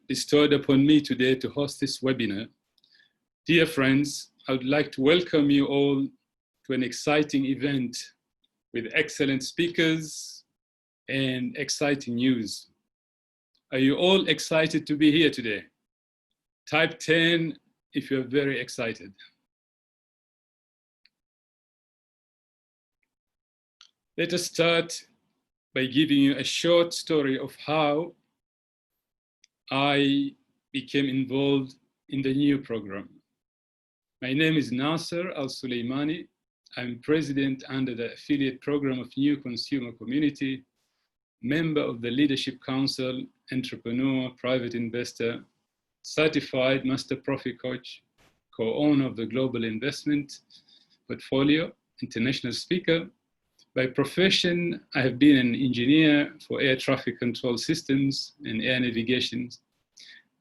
bestowed upon me today to host this webinar. Dear friends, I would like to welcome you all to an exciting event with excellent speakers and exciting news. Are you all excited to be here today? Type 10 if you're very excited. Let us start by giving you a short story of how I became involved in the NEEW program. My name is Nasser Al-Suleimani. I'm president under the affiliate program of NEEW Consumer Community, member of the Leadership Council, entrepreneur, private investor, certified master profit coach, co-owner of the Global Investment Portfolio, international speaker. By profession, I have been an engineer for air traffic control systems and air navigation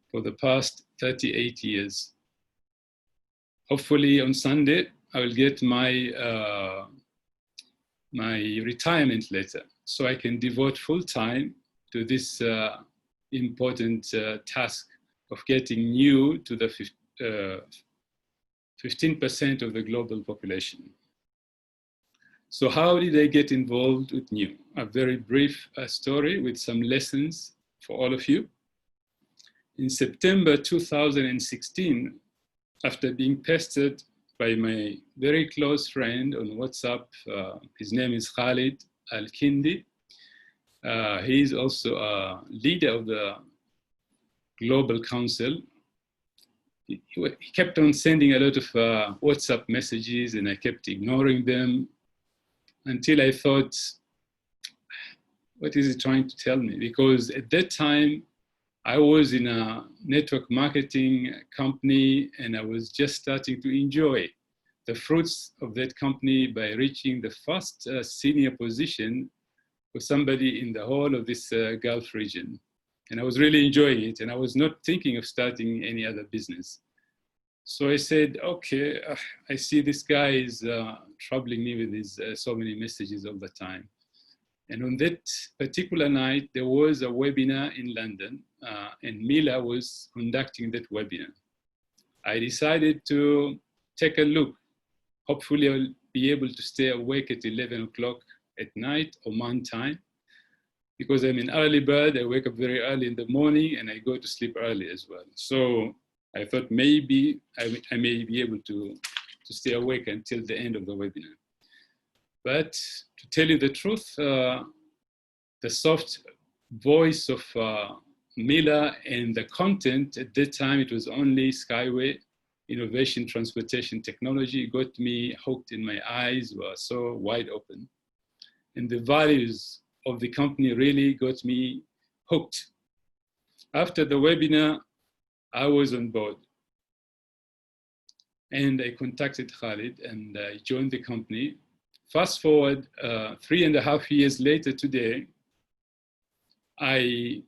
for the past 38 years. Hopefully on Sunday, I will get my, my retirement letter so I can devote full time to this important task of getting NEEW to the 15% of the global population. So how did I get involved with NEEW? A very brief story with some lessons for all of you. In September 2016, after being pestered by my very close friend on WhatsApp, his name is Khalid Al-Kindi. He is also a leader of the Global Council. He kept on sending a lot of WhatsApp messages and I kept ignoring them until I thought, what is he trying to tell me? Because at that time, I was in a network marketing company and I was just starting to enjoy the fruits of that company by reaching the first senior position for somebody in the whole of this Gulf region. And I was really enjoying it and I was not thinking of starting any other business. So I said, okay, I see this guy is troubling me with his so many messages all the time. And on that particular night, there was a webinar in London and Mila was conducting that webinar. I decided to take a look. Hopefully I'll be able to stay awake at 11 o'clock at night, Oman time, because I'm an early bird. I wake up very early in the morning and I go to sleep early as well. So I thought maybe I may be able to stay awake until the end of the webinar. But to tell you the truth, the soft voice of Mila and the content at that time, it was only Skyway, innovation, transportation, technology, got me hooked and my eyes were so wide open. And the values of the company really got me hooked. After the webinar, I was on board. And I contacted Khalid and I joined the company. Fast forward 3.5 years later today, I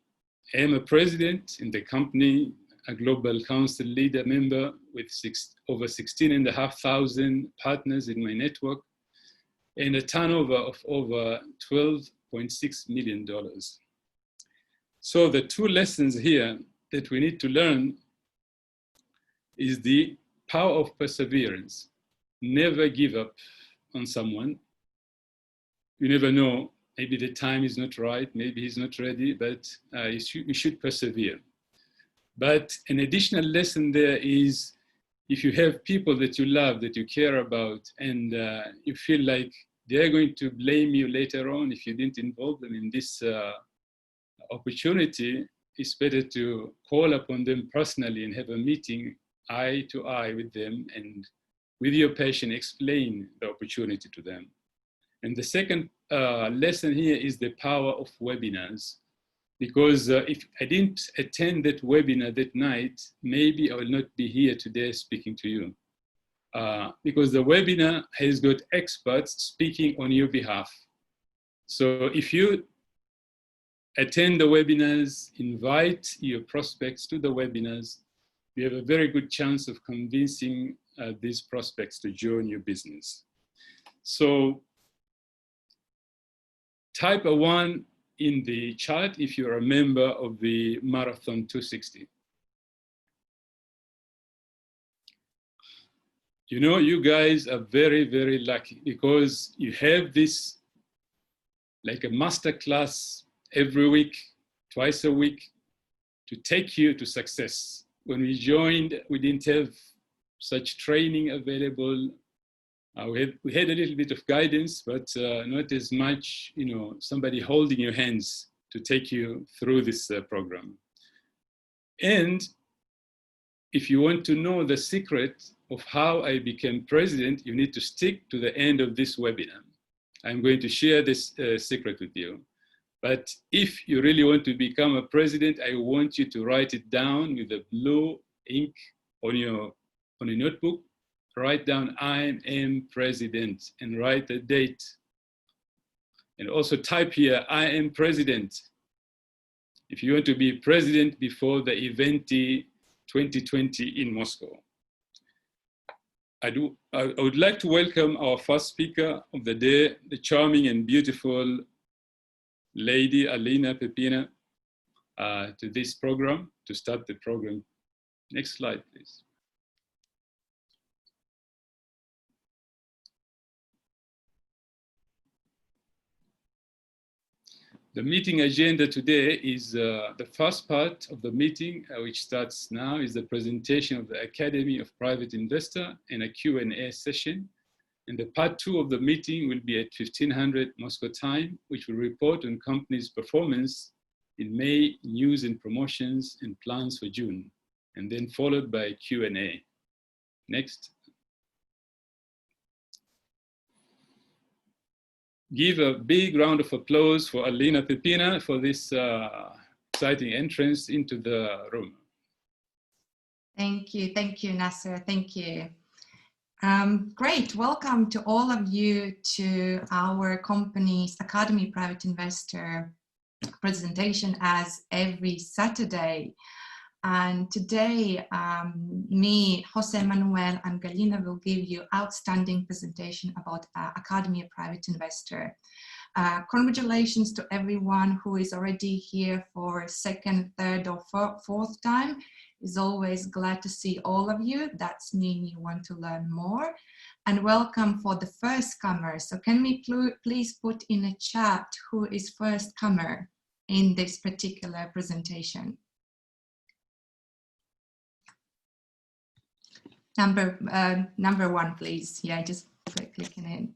am a president in the company, a global council leader member with over 16,500 partners in my network and a turnover of over $12.6 million. So the two lessons here that we need to learn is the power of perseverance. Never give up on someone. You never know, maybe the time is not right, maybe he's not ready, but you should persevere. But an additional lesson there is if you have people that you love, that you care about, and you feel like they're going to blame you later on if you didn't involve them in this opportunity, it's better to call upon them personally and have a meeting eye to eye with them and with your passion explain the opportunity to them. And the second lesson here is the power of webinars. Because if I didn't attend that webinar that night, maybe I will not be here today speaking to you. Because the webinar has got experts speaking on your behalf. So if you attend the webinars, invite your prospects to the webinars, you have a very good chance of convincing these prospects to join your business. So type 1 in the chat if you're a member of the Marathon 260. You know, you guys are very, very lucky because you have this like a master class every week, twice a week, to take you to success. When we joined, we didn't have such training available. We had a little bit of guidance, but not as much, you know, somebody holding your hands to take you through this program. And if you want to know the secret of how I became president, you need to stick to the end of this webinar. I'm going to share this secret with you. But if you really want to become a president, I want you to write it down with a blue ink on a notebook. Write down, I am president, and write the date. And also type here, I am president. If you want to be president before the event 2020 in Moscow. I would like to welcome our first speaker of the day, the charming and beautiful lady Alina Pepina, to this program, to start the program. Next slide, please. The meeting agenda today is the first part of the meeting, which starts now, is the presentation of the Academy of Private Investor and a Q&A session. And the part 2 of the meeting will be at 1500 Moscow time, which will report on company's performance in May, news and promotions and plans for June, and then followed by Q&A. Next. Give a big round of applause for Alina Pepina for this exciting entrance into the room. Thank you, Nasser, thank you. Great, welcome to all of you to our company's Academy Private Investor presentation as every Saturday. And today, me, Jose Manuel, and Galina will give you outstanding presentation about Academy of Private Investor. Congratulations to everyone who is already here for second, third, or fourth time. Is always glad to see all of you. That's mean you want to learn more. And welcome for the first comer. So can we please put in a chat who is first comer in this particular presentation? Number 1, please. Yeah, just clicking in.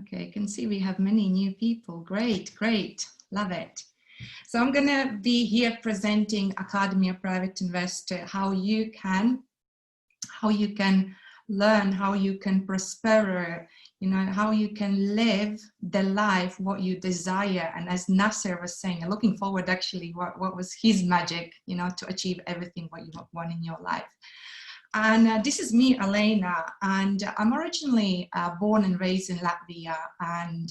Okay, I can see we have many new people. Great, great, love it. So I'm gonna be here presenting Academy of Private Investor, how you can learn, how you can prosper, you know, how you can live the life what you desire. And as Nasser was saying, looking forward actually, what was his magic, you know, to achieve everything what you want in your life. And this is me, Elena, and I'm originally born and raised in Latvia, and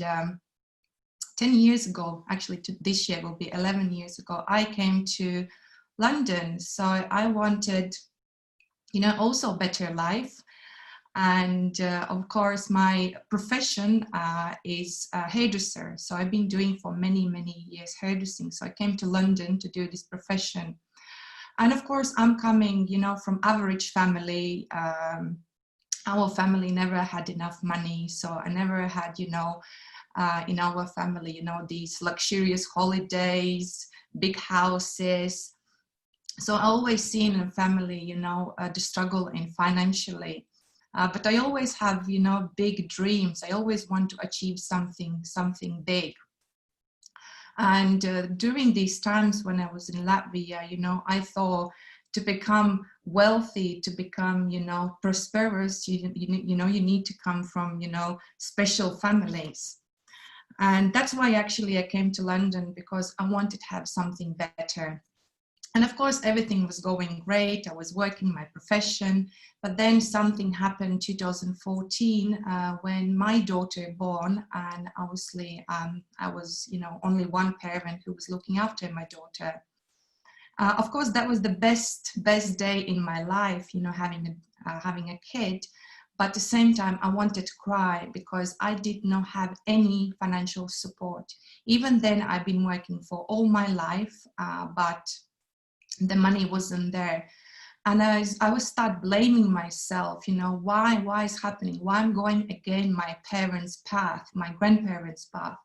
10 years ago, actually this year will be 11 years ago, I came to London. So I wanted, you know, also a better life. And of course, my profession is a hairdresser. So I've been doing for many, many years hairdressing. So I came to London to do this profession. And of course, I'm coming, you know, from average family. Our family never had enough money. So I never had, you know, in our family, you know, these luxurious holidays, big houses. So I always seen in family, you know, the struggle in financially. But I always have, you know, big dreams. I always want to achieve something big. And during these times when I was in Latvia, you know, I thought to become wealthy, to become, you know, prosperous, you know, you need to come from, you know, special families. And that's why actually I came to London, because I wanted to have something better. And of course, everything was going great. I was working my profession, but then something happened 2014 when my daughter born, and obviously I was, you know, only one parent who was looking after my daughter. Of course, that was the best day in my life, you know, having a kid. But at the same time, I wanted to cry because I did not have any financial support. Even then, I've been working for all my life, but the money wasn't there. And I would start blaming myself, you know, why is happening? Why I'm going again my parents' path, my grandparents' path.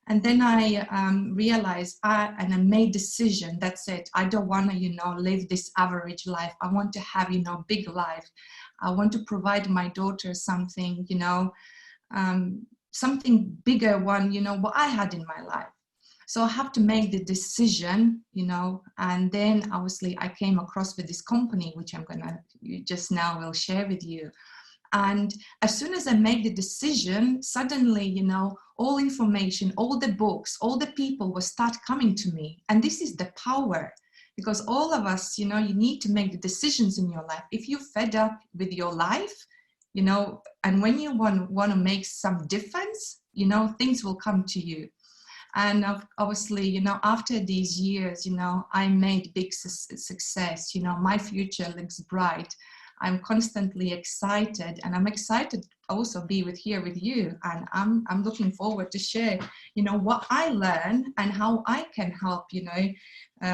And then I realized, and I made decision, that's it. I don't want to, you know, live this average life. I want to have, you know, big life. I want to provide my daughter something, you know, something bigger one, you know, what I had in my life. So I have to make the decision, you know, and then obviously I came across with this company, which I'm gonna just now will share with you. And as soon as I make the decision, suddenly, you know, all information, all the books, all the people will start coming to me. And this is the power, because all of us, you know, you need to make the decisions in your life. If you're fed up with your life, you know, and when you want to make some difference, you know, things will come to you. And obviously, you know, after these years, you know, I made big success, you know, my future looks bright. I'm constantly excited, and I'm excited also be here with you. And I'm looking forward to share, you know, what I learned and how I can help, you know,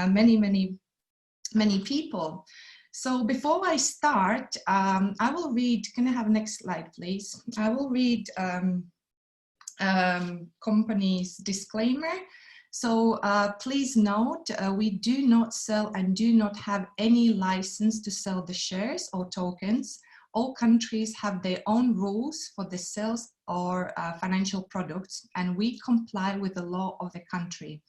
many people. So before I start, I will read, can I have next slide, please? I will read company's disclaimer. So please note, we do not sell and do not have any license to sell the shares or tokens. All countries have their own rules for the sales or financial products, and we comply with the law of the country.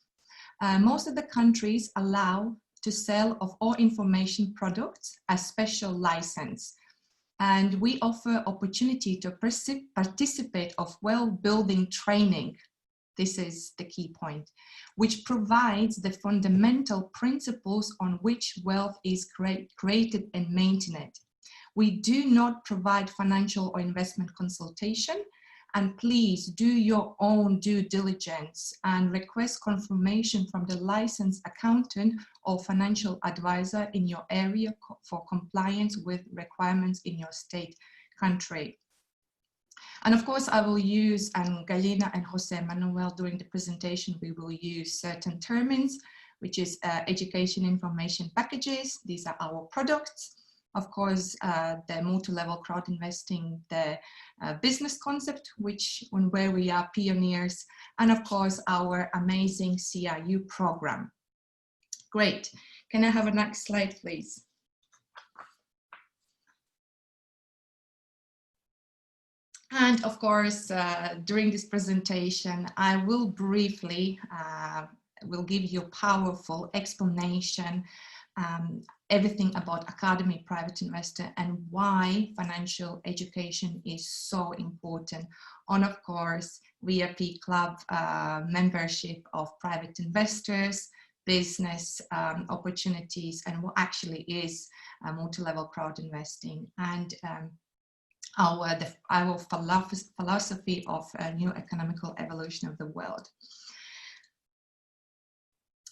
Most of the countries allow to sell of all information products a special license. And we offer opportunity to participate of well-building training. This is the key point, which provides the fundamental principles on which wealth is created and maintained. We do not provide financial or investment consultation, and please do your own due diligence and request confirmation from the licensed accountant or financial advisor in your area for compliance with requirements in your state country. And of course, I will use, and Galina and Jose Manuel during the presentation, we will use certain terms, which is education information packages. These are our products. Of course, the multi-level crowd investing, the business concept, where we are pioneers, and of course, our amazing CIU program. Great. Can I have a next slide, please? And of course, during this presentation, I will briefly will give you a powerful explanation, everything about Academy Private Investor and why financial education is so important. And of course, VIP Club membership of private investors, business opportunities, and what actually is multi-level crowd investing, and our philosophy of a new economical evolution of the world.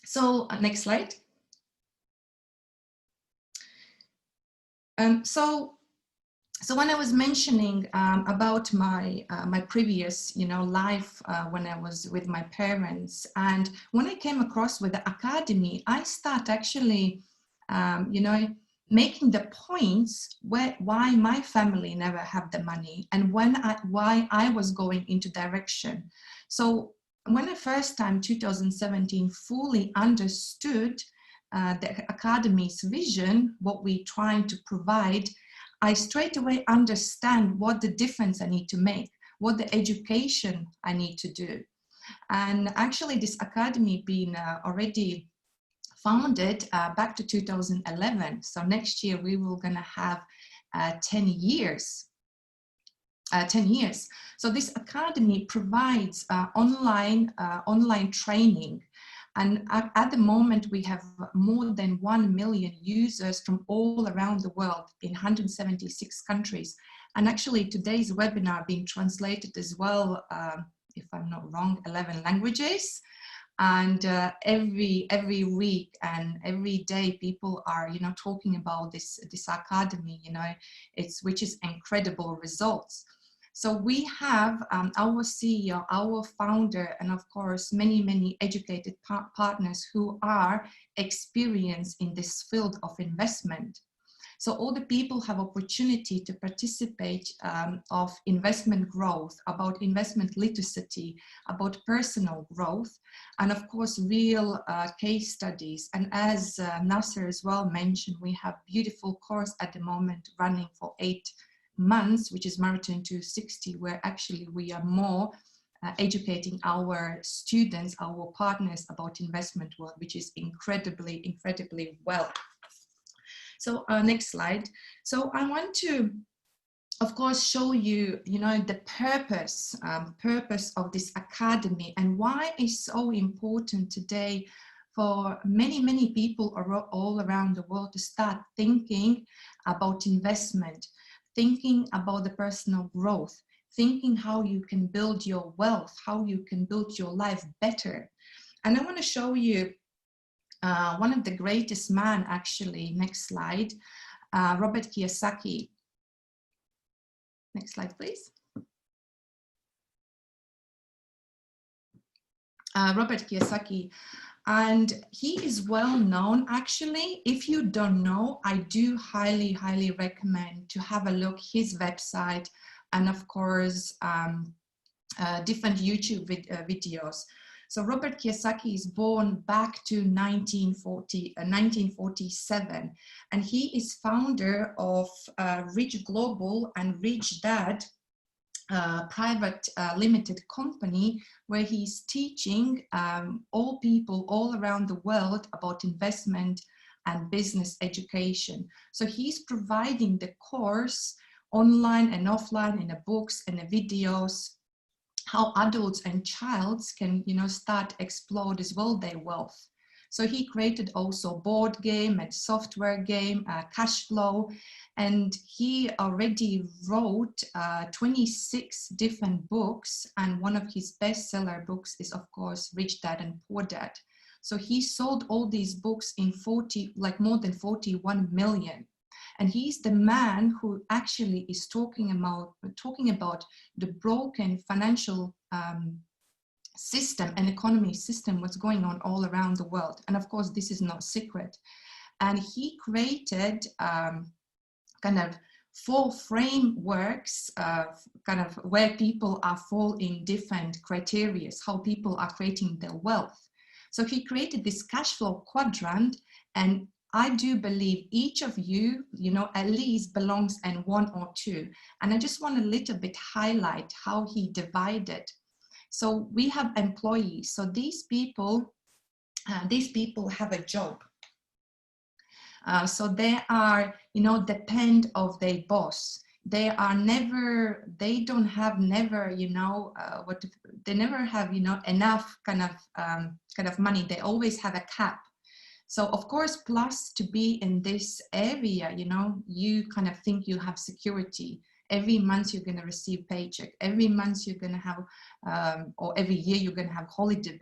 So next slide. So when I was mentioning about my my previous, you know, life when I was with my parents, and when I came across with the academy, I start actually, you know, making the points why my family never have the money and why I was going into direction. So when I first time 2017 fully understood the Academy's vision, what we're trying to provide, I straight away understand what the difference I need to make, what the education I need to do. And actually this Academy being already founded back to 2011. So next year we will gonna have 10 years. 10 years. So this Academy provides online training. And at the moment, we have more than 1 million users from all around the world in 176 countries. And actually today's webinar being translated as well, if I'm not wrong, 11 languages. And every week and every day, people are, you know, talking about this academy, you know, which is incredible results. So we have our CEO, our founder, and of course, many educated partners who are experienced in this field of investment. So all the people have opportunity to participate of investment growth, about investment literacy, about personal growth, and of course, real case studies. And as Nasser as well mentioned, we have beautiful course at the moment running for 8 months, which is Marathon 260, where actually we are more educating our students, our partners about investment world, which is incredibly well. So next slide. So I want to, of course, show you, you know, the purpose of this academy and why it's so important today for many people all around the world to start thinking about investment, thinking about the personal growth, thinking how you can build your wealth, how you can build your life better. And I want to show you one of the greatest man, actually. Next slide, Robert Kiyosaki. Next slide, please. Robert Kiyosaki, and he is well known. Actually, if you don't know, I do highly recommend to have a look his website, and of course different YouTube videos. So Robert Kiyosaki is born back to 1947, and he is founder of Rich Global and Rich Dad private limited company, where he's teaching all people all around the world about investment and business education. So he's providing the course online and offline, in the books and the videos, how adults and childs can, you know, start explore as well their wealth. So he created also board game and software game, cash flow, and he already wrote 26 different books, and one of his bestseller books is of course Rich Dad and Poor Dad. So he sold all these books in more than 41 million. And he's the man who actually is talking about the broken financial system and economy system, what's going on all around the world. And of course, this is no secret. And he created kind of 4 frameworks, kind of where people are fall in different criteria, how people are creating their wealth. So he created this cash flow quadrant, and I do believe each of you, you know, at least belongs in 1 or 2. And I just want a little bit highlight how he divided. So we have employees. So these people have a job. So they are, you know, depend of their boss. They are never, they don't have never, you know, they never have, you know, enough kind of money. They always have a cap. So of course, plus to be in this area, you know, you kind of think you have security. Every month you're going to receive paycheck. Every month you're going to have, or every year you're going to have holiday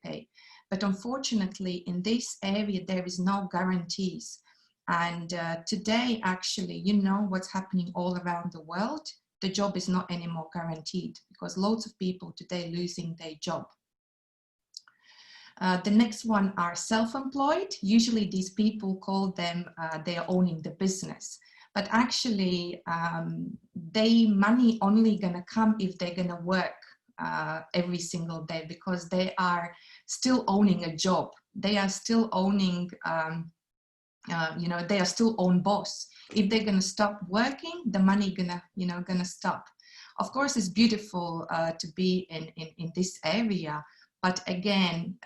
pay. But unfortunately, in this area, there is no guarantees. And today, actually, you know what's happening all around the world. The job is not anymore guaranteed, because loads of people today losing their job. The next one are self-employed. Usually these people call them, they are owning the business. But actually, they money only gonna come if they're gonna work every single day, because they are still owning a job. They are still owning, you know, they are still own boss. If they're gonna stop working, the money gonna stop. Of course, it's beautiful to be in this area. But again,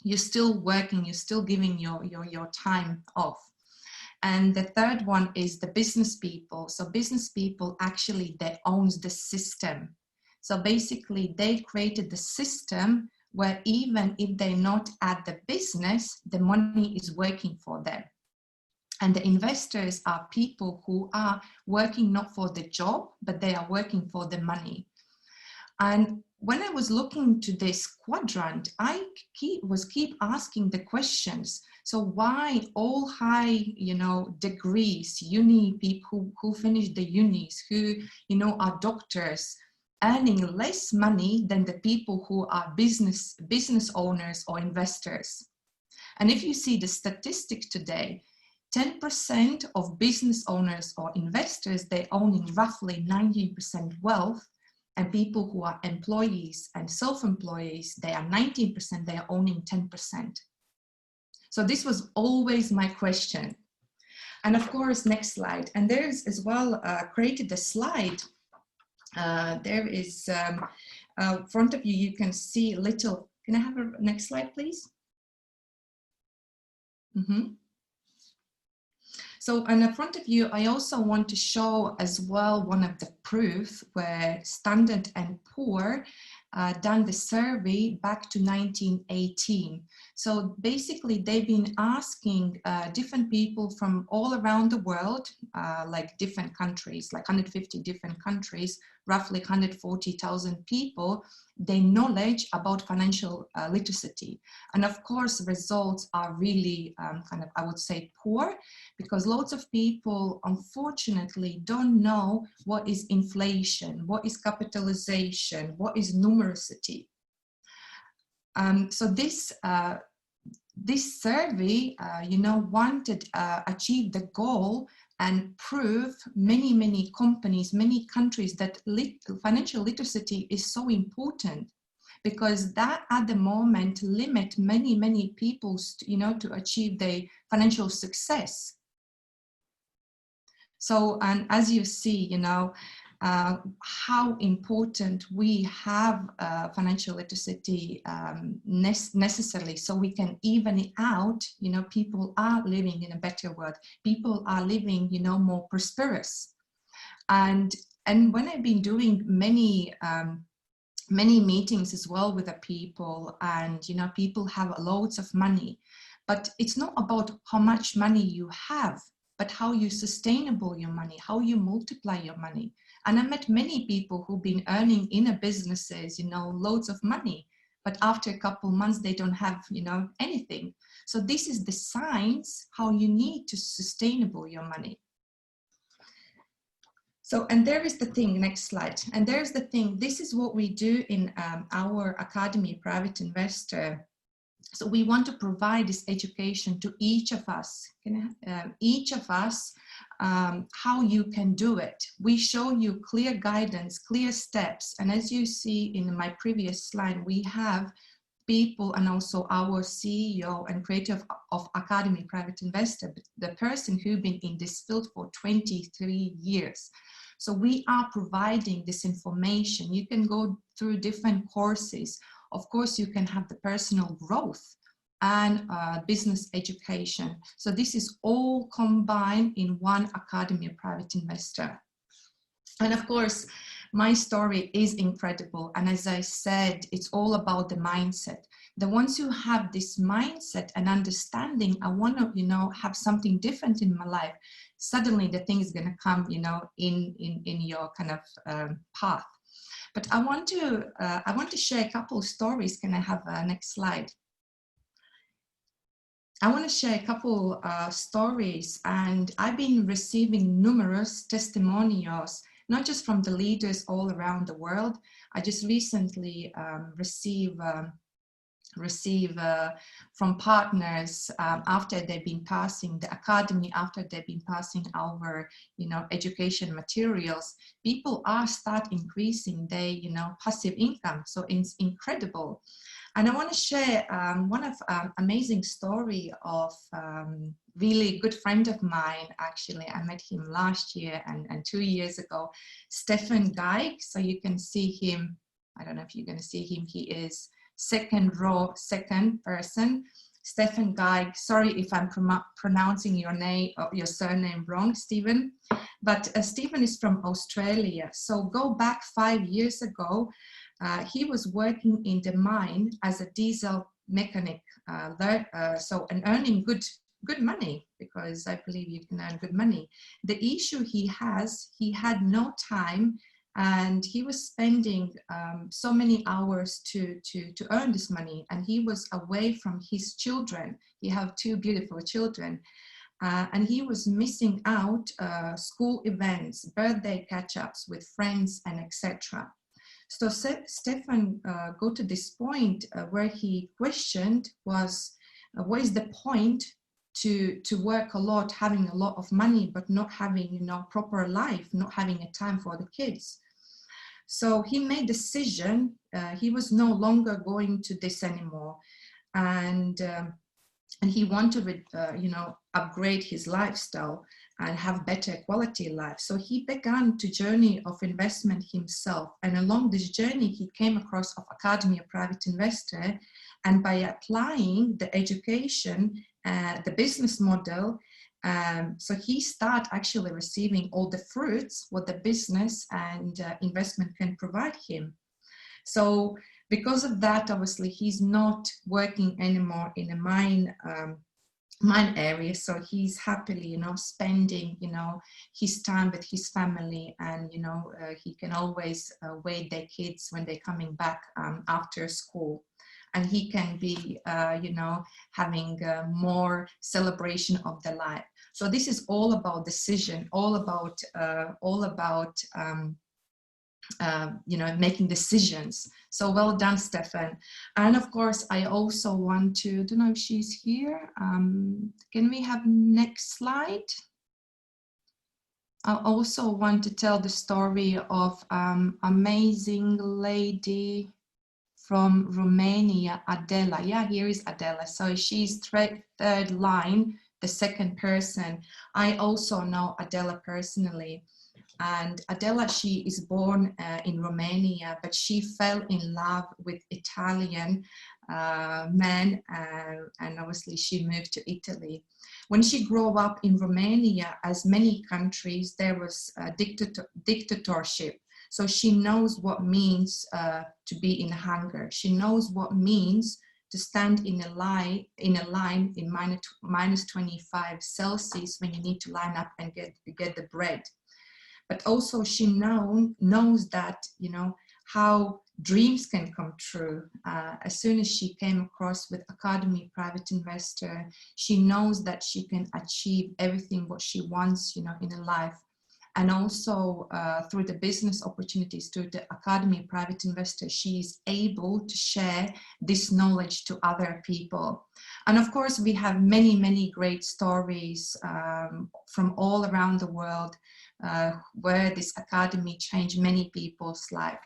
you're still working, you're still giving your time off. And the third one is the business people. So business people actually, they owns the system. So basically they created the system where even if they're not at the business, the money is working for them. And the investors are people who are working not for the job, but they are working for the money. And when I was looking to this quadrant, I was keep asking the questions. So why all high, degrees, uni people who finished the unis, who, are doctors, earning less money than the people who are business owners or investors? And if you see the statistics today, 10% of business owners or investors, they're owning roughly 90% wealth, and people who are employees and self-employees, they are 19%, they are owning 10%. So this was always my question. And of course, next slide. And there's as well created a slide. There is front of you, you can see a little, can I have a next slide, please? So in the front of you, I also want to show as well one of the proofs where Standard & Poor done the survey back to 1918. So basically they've been asking different people from all around the world, like different countries, like 150 different countries, roughly 140,000 people, their knowledge about financial literacy. And of course, results are really kind of, I would say, poor, because lots of people, unfortunately, don't know what is inflation, what is capitalization, what is numericity. So this survey, wanted achieve the goal and prove many companies, many countries that financial literacy is so important, because that at the moment limit many people, to achieve their financial success. So, and as you see, how important we have financial literacy necessarily, so we can even it out. People are living in a better world. People are living, more prosperous. And when I've been doing many meetings as well with the people, and people have loads of money, but it's not about how much money you have, but how you sustainable your money, how you multiply your money. And I met many people who've been earning in a businesses, loads of money, but after a couple months, they don't have, anything. So this is the signs how you need to sustainable your money. So, and there is the thing, next slide. And there's the thing, this is what we do in our Academy Private Investor. So we want to provide this education to each of us, how you can do it. We show you clear guidance, clear steps. And as you see in my previous slide, we have people and also our CEO and creator of Academy Private Investor, the person who's been in this field for 23 years. So we are providing this information. You can go through different courses. Of course, you can have the personal growth and business education. So this is all combined in one Academy of Private Investor. And of course, my story is incredible. And as I said, it's all about the mindset. The ones who have this mindset and understanding, I want to, have something different in my life, suddenly the thing is going to come, in your kind of path. But I want to share a couple of stories. Can I have next slide? I want to share a couple stories, and I've been receiving numerous testimonials, not just from the leaders all around the world. I just recently received from partners after they've been passing the academy, after they've been passing our education materials. People are start increasing their passive income, so it's incredible. And I want to share one of amazing story of really good friend of mine. Actually, I met him last year and 2 years ago, Stefan Geig. So you can see him. I don't know if you're going to see him. He is second row, second person. Stefan Geig. Sorry if I'm pronouncing your name or your surname wrong, Stephen. But Stephen is from Australia. So go back 5 years ago. He was working in the mine as a diesel mechanic, and earning good money, because I believe you can earn good money. The issue he had no time And he was spending so many hours to earn this money, and he was away from his children. He have two beautiful children, and he was missing out school events, birthday catch-ups with friends, and etc. So Stefan got to this point where he questioned was, what is the point to work a lot, having a lot of money, but not having, you know, proper life, not having a time for the kids. So he made a decision. He was no longer going to this anymore, and he wanted to, you know, upgrade his lifestyle and have better quality life. So he began to journey of investment himself, and along this journey he came across of Academy of Private Investor, and by applying the education, the business model, so he started actually receiving all the fruits what the business and investment can provide him. So because of that, obviously he's not working anymore in a mine area, so he's happily, you know, spending, you know, his time with his family, and you know, he can always wait their kids when they're coming back after school, and he can be you know, having more celebration of the life. So this is all about decision, all about you know, making decisions. So well done, Stefan. And of course, I also want to, don't know if she's here. Can we have next slide? I also want to tell the story of amazing lady from Romania, Adela. Yeah, here is Adela. So she's third line, the second person. I also know Adela personally. And Adela, she is born in Romania, but she fell in love with Italian men, and obviously she moved to Italy. When she grew up in Romania, as many countries, there was a dictatorship. So she knows what means to be in hunger. She knows what means to stand in a line in minus 25 Celsius when you need to line up and get the bread. But also she knows that, you know, how dreams can come true. As soon as she came across with Academy Private Investor, she knows that she can achieve everything what she wants, you know, in her life. And also through the business opportunities, through the Academy Private Investor, she is able to share this knowledge to other people. And of course, we have many, many great stories from all around the world where this Academy changed many people's life.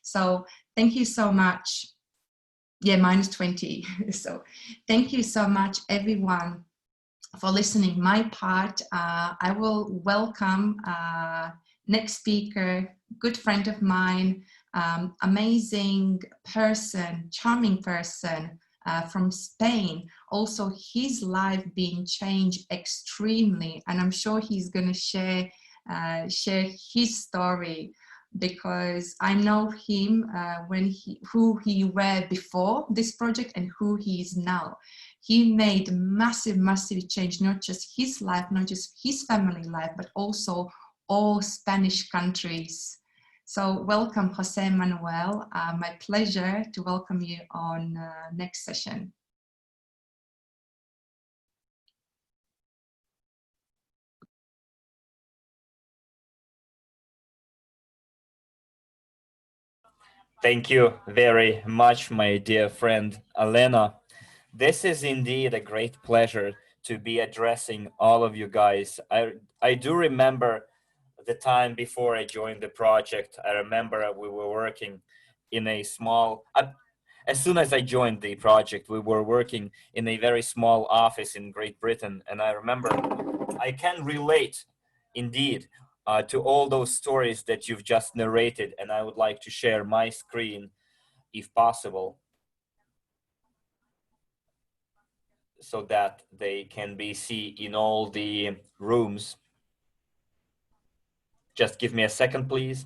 So thank you so much. Yeah, minus 20. So thank you so much, everyone, for listening. My part, I will welcome next speaker, good friend of mine, amazing person, charming person from Spain. Also his life being changed extremely, and I'm sure he's going to share his story, because I know him who he were before this project and who he is now. He made massive change, not just his life, not just his family life, but also all Spanish countries. So welcome, Jose Manuel. My pleasure to welcome you on next session. Thank you very much, my dear friend Elena. This is indeed a great pleasure to be addressing all of you guys. I do remember the time before I joined the project. I remember we were working in a small, as soon as I joined the project, we were working in a very small office in Great Britain. And I remember I can relate indeed to all those stories that you've just narrated. And I would like to share my screen if possible, so that they can be seen in all the rooms. Just give me a second, please.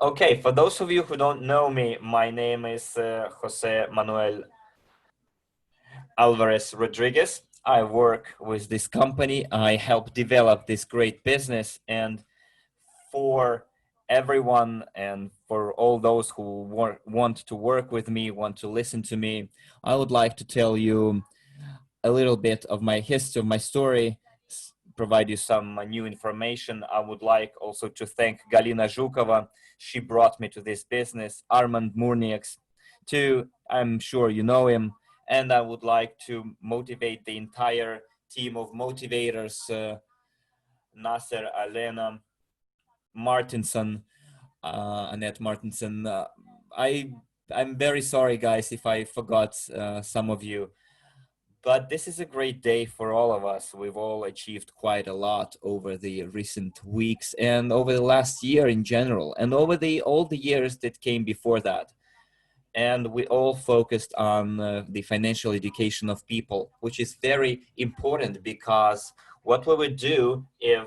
Okay, for those of you who don't know me, my name is Jose Manuel Alvarez Rodriguez. I work with this company. I help develop this great business. And for everyone and for all those who want to work with me, want to listen to me, I would like to tell you a little bit of my history, my story, provide you some new information. I would like also to thank Galina Zhukova. She brought me to this business. Armand Murniaks, too. I'm sure you know him. And I would like to motivate the entire team of motivators, Nasser, Alena, Martinson, Annette Martinson. I'm very sorry, guys, if I forgot some of you. But this is a great day for all of us. We've all achieved quite a lot over the recent weeks and over the last year in general, and over all the years that came before that. And we all focused on the financial education of people, which is very important, because what we would do if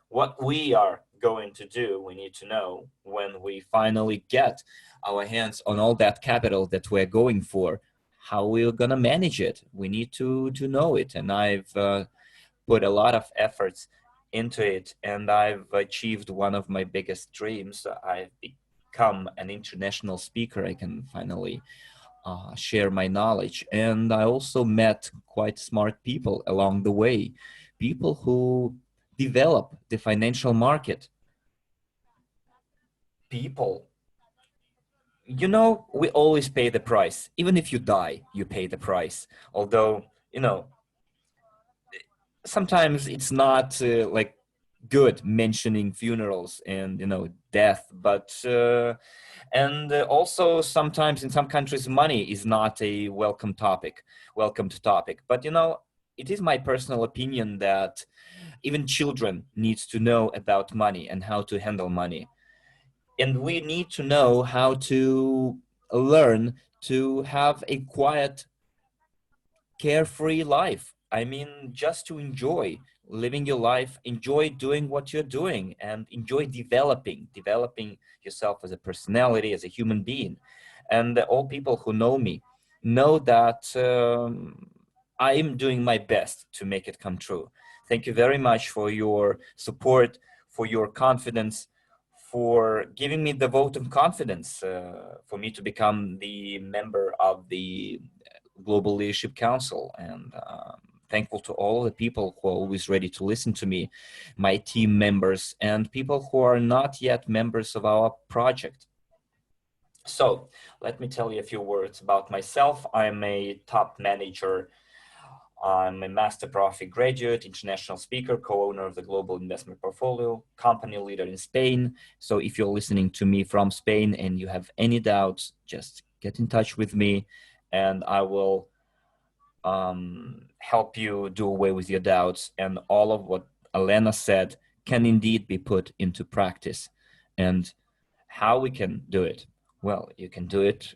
what we are going to do, we need to know when we finally get our hands on all that capital that we're going for, how we're going to manage it. We need to know it. And I've put a lot of efforts into it, and I've achieved one of my biggest dreams. I've become an international speaker. I can finally share my knowledge. And I also met quite smart people along the way, people who develop the financial market. People, you know, we always pay the price. Even if you die, you pay the price. Although, you know, sometimes it's not like good mentioning funerals and, you know, death, but and also sometimes in some countries money is not a welcomed topic. But, you know, it is my personal opinion that even children need to know about money and how to handle money. And we need to know how to learn to have a quiet, carefree life. I mean, just to enjoy living your life, enjoy doing what you're doing, and enjoy developing yourself as a personality, as a human being. And all people who know me know that I am doing my best to make it come true. Thank you very much for your support, for your confidence, for giving me the vote of confidence for me to become the member of the Global Leadership Council. And thankful to all the people who are always ready to listen to me, my team members, and people who are not yet members of our project. So let me tell you a few words about myself. I'm a top manager. I'm a master profit graduate, international speaker, co-owner of the Global Investment Portfolio, company leader in Spain. So if you're listening to me from Spain and you have any doubts, just get in touch with me and I will help you do away with your doubts. And all of what Elena said can indeed be put into practice. And how we can do it? Well, you can do it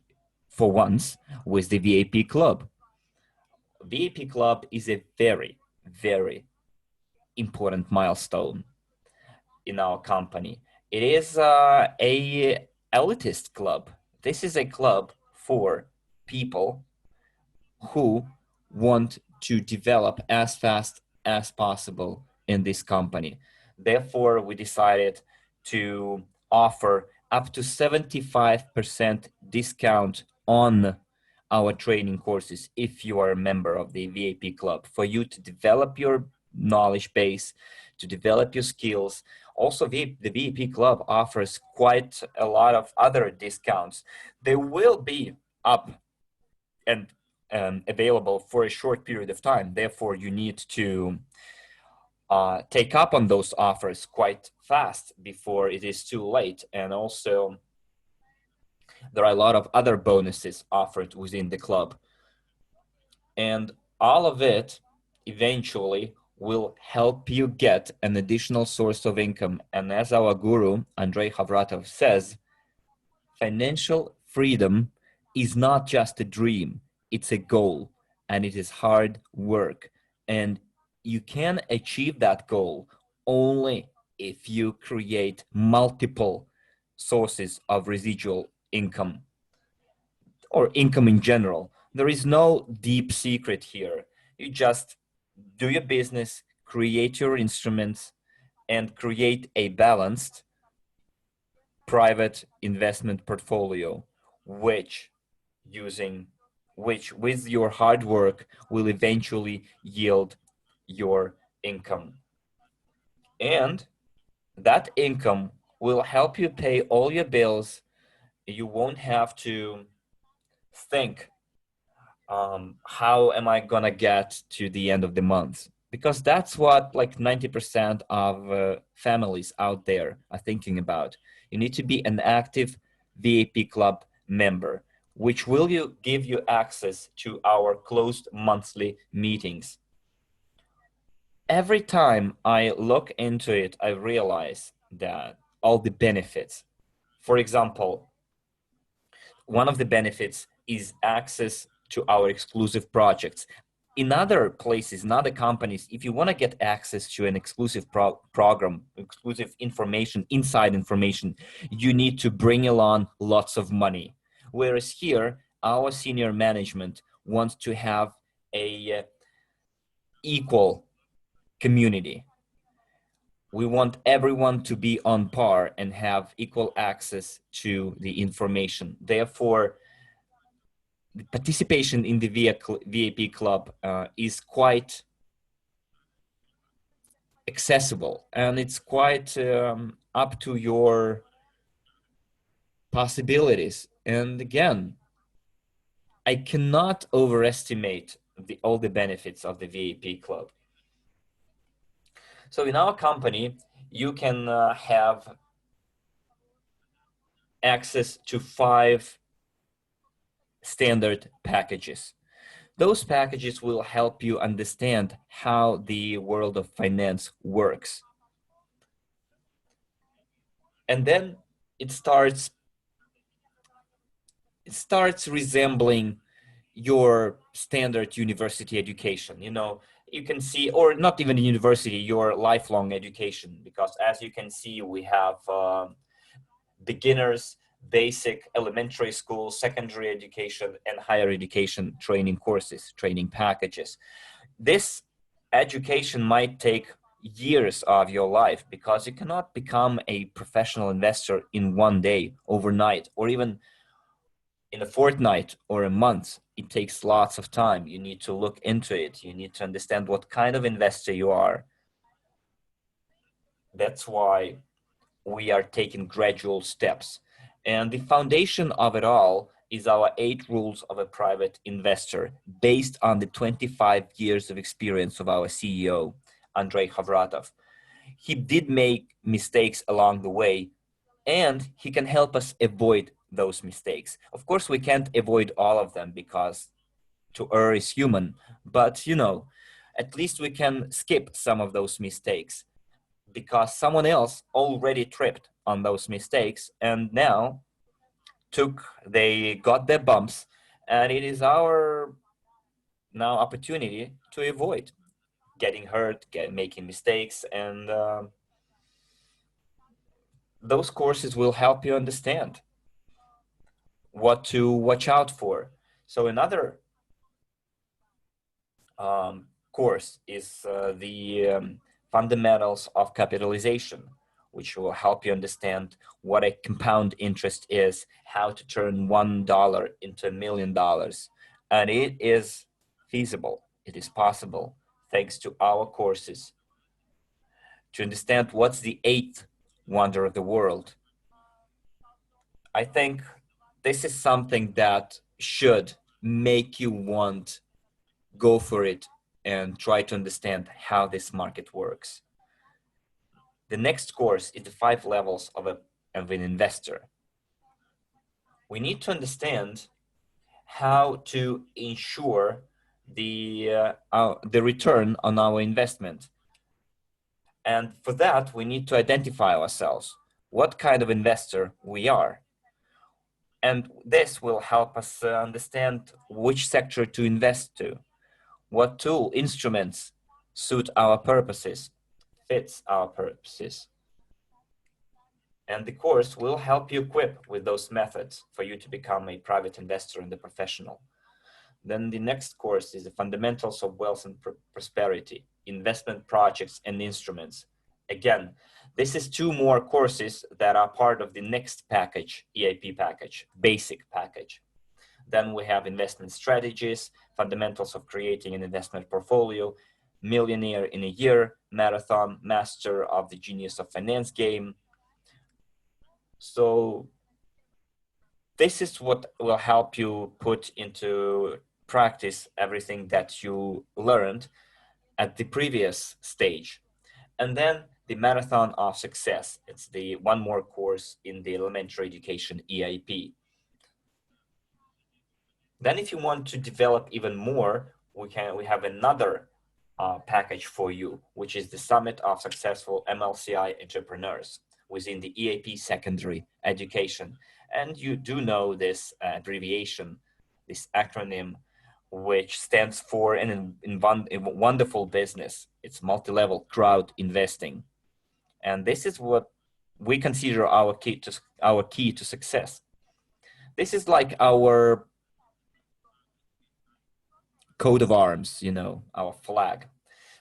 for once with the VAP Club. VAP Club is a very, very important milestone in our company. It is a elitist club. This is a club for people who want to develop as fast as possible in this company. Therefore, we decided to offer up to 75% discount on our training courses if you are a member of the VAP Club, for you to develop your knowledge base, to develop your skills. Also, the VAP Club offers quite a lot of other discounts. They will be up and available for a short period of time. Therefore, you need to take up on those offers quite fast before it is too late. And also, there are a lot of other bonuses offered within the club. And all of it eventually will help you get an additional source of income. And as our guru, Andrei Havratov, says, financial freedom is not just a dream, it's a goal, and it is hard work. And you can achieve that goal only if you create multiple sources of residual income or income in general. There is no deep secret here. You just do your business, create your instruments, and create a balanced private investment portfolio, which with your hard work will eventually yield your income. And that income will help you pay all your bills. You won't have to think, how am I gonna get to the end of the month? Because that's what like 90% of families out there are thinking about. You need to be an active VIP club member, which will give you access to our closed monthly meetings. Every time I look into it, I realize that all the benefits. For example, one of the benefits is access to our exclusive projects. In other places, in other companies, if you want to get access to an exclusive program, exclusive information, inside information, you need to bring along lots of money. Whereas here, our senior management wants to have a equal community. We want everyone to be on par and have equal access to the information. Therefore, the participation in the VIP club is quite accessible, and it's quite up to your possibilities. And again, I cannot overestimate all the benefits of the VIP club. So in our company, you can have access to 5 standard packages. Those packages will help you understand how the world of finance works. And then it starts resembling your standard university education. You know, you can see, or not even university, your lifelong education, because as you can see, we have beginners, basic, elementary school, secondary education, and higher education training courses, training packages. This education might take years of your life, because you cannot become a professional investor in one day, overnight, or even in a fortnight or a month. It takes lots of time. You need to look into it. You need to understand what kind of investor you are. That's why we are taking gradual steps. And the foundation of it all is our 8 rules of a private investor, based on the 25 years of experience of our CEO, Andrei Khavratov. He did make mistakes along the way, and he can help us avoid those mistakes. Of course, we can't avoid all of them, because to err is human, but you know, at least we can skip some of those mistakes, because someone else already tripped on those mistakes, and now they got their bumps, and it is our now opportunity to avoid getting hurt, making mistakes. And those courses will help you understand what to watch out for. So another course is the fundamentals of capitalization, which will help you understand what a compound interest is, how to turn $1 into $1 million. And it is feasible, it is possible, thanks to our courses. To understand what's the 8th wonder of the world, I think this is something that should make you want go for it and try to understand how this market works. The next course is the 5 levels of an investor. We need to understand how to ensure the return on our investment. And for that, we need to identify ourselves, what kind of investor we are. And this will help us understand which sector to invest to, what tool, instruments suit our purposes, fits our purposes. And the course will help you equip with those methods for you to become a private investor and a professional. Then the next course is the Fundamentals of Wealth and Prosperity, Investment Projects and Instruments. Again, this is 2 more courses that are part of the next package, EIP package, basic package. Then we have Investment Strategies, Fundamentals of Creating an Investment Portfolio, Millionaire in a Year, Marathon, Master of the Genius of Finance Game. So this is what will help you put into practice everything that you learned at the previous stage. And then the Marathon of Success. It's the 1 more course in the elementary education EIP. Then if you want to develop even more, we have another package for you, which is the Summit of Successful MLCI Entrepreneurs within the EIP secondary education. And you do know this abbreviation, this acronym, which stands for a wonderful business. It's multi-level crowd investing. And this is what we consider our key to success. This is like our coat of arms, you know, our flag.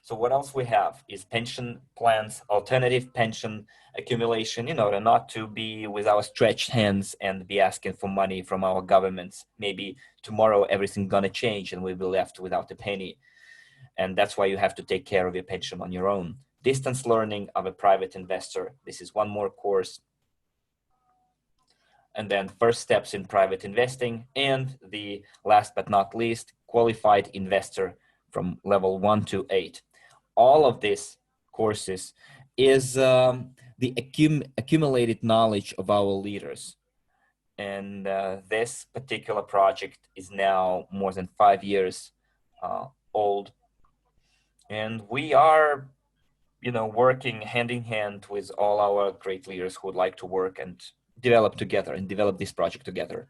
So what else we have is pension plans, alternative pension accumulation, in order not to be with our stretched hands and be asking for money from our governments. Maybe tomorrow everything's gonna change and we'll be left without a penny. And that's why you have to take care of your pension on your own. Distance learning of a private investor. This is 1 more course. And then first steps in private investing. And the last but not least, qualified investor from level 1 to 8. All of these courses is the accumulated knowledge of our leaders. And this particular project is now more than 5 years old. And we are, you know, working hand in hand with all our great leaders who would like to work and develop together and develop this project together.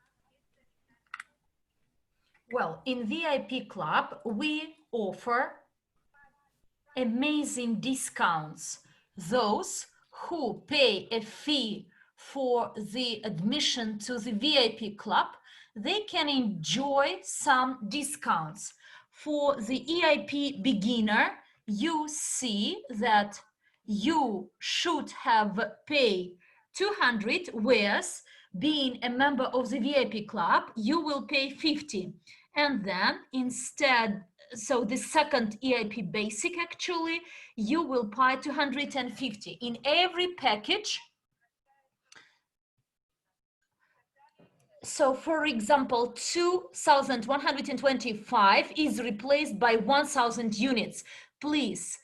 Well, in VIP Club, we offer amazing discounts. Those who pay a fee for the admission to the VIP Club, they can enjoy some discounts. For the EIP beginner, you see that you should have paid 200, whereas being a member of the VIP Club, you will pay 50. And then instead, so the second EIP basic, actually, you will pay 250. In every package, so for example, 2,125 is replaced by 1,000 units. Please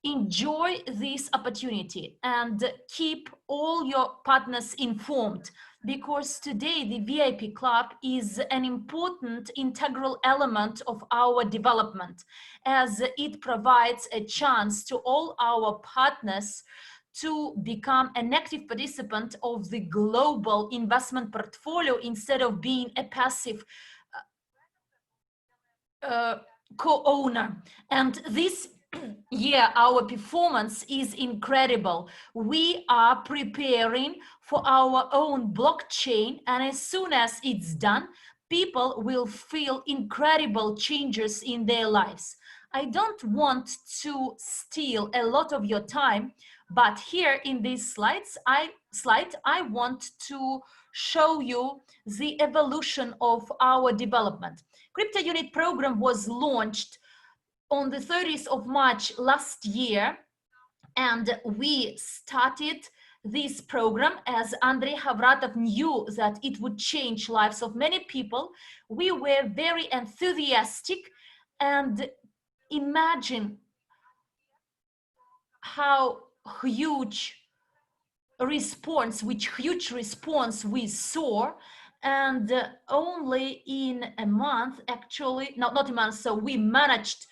enjoy this opportunity and keep all your partners informed, because today the VIP Club is an important integral element of our development, as it provides a chance to all our partners to become an active participant of the global investment portfolio instead of being a passive co-owner. And this year, our performance is incredible. We are preparing for our own blockchain, and as soon as it's done, people will feel incredible changes in their lives. I don't want to steal a lot of your time, but here in these slides, I want to show you the evolution of our development. Crypto Unit program was launched on the 30th of March last year, and we started this program as Andrei Havratov knew that it would change lives of many people. We were very enthusiastic, and imagine how huge response we saw. And only in a month, actually, not a month, so we managed,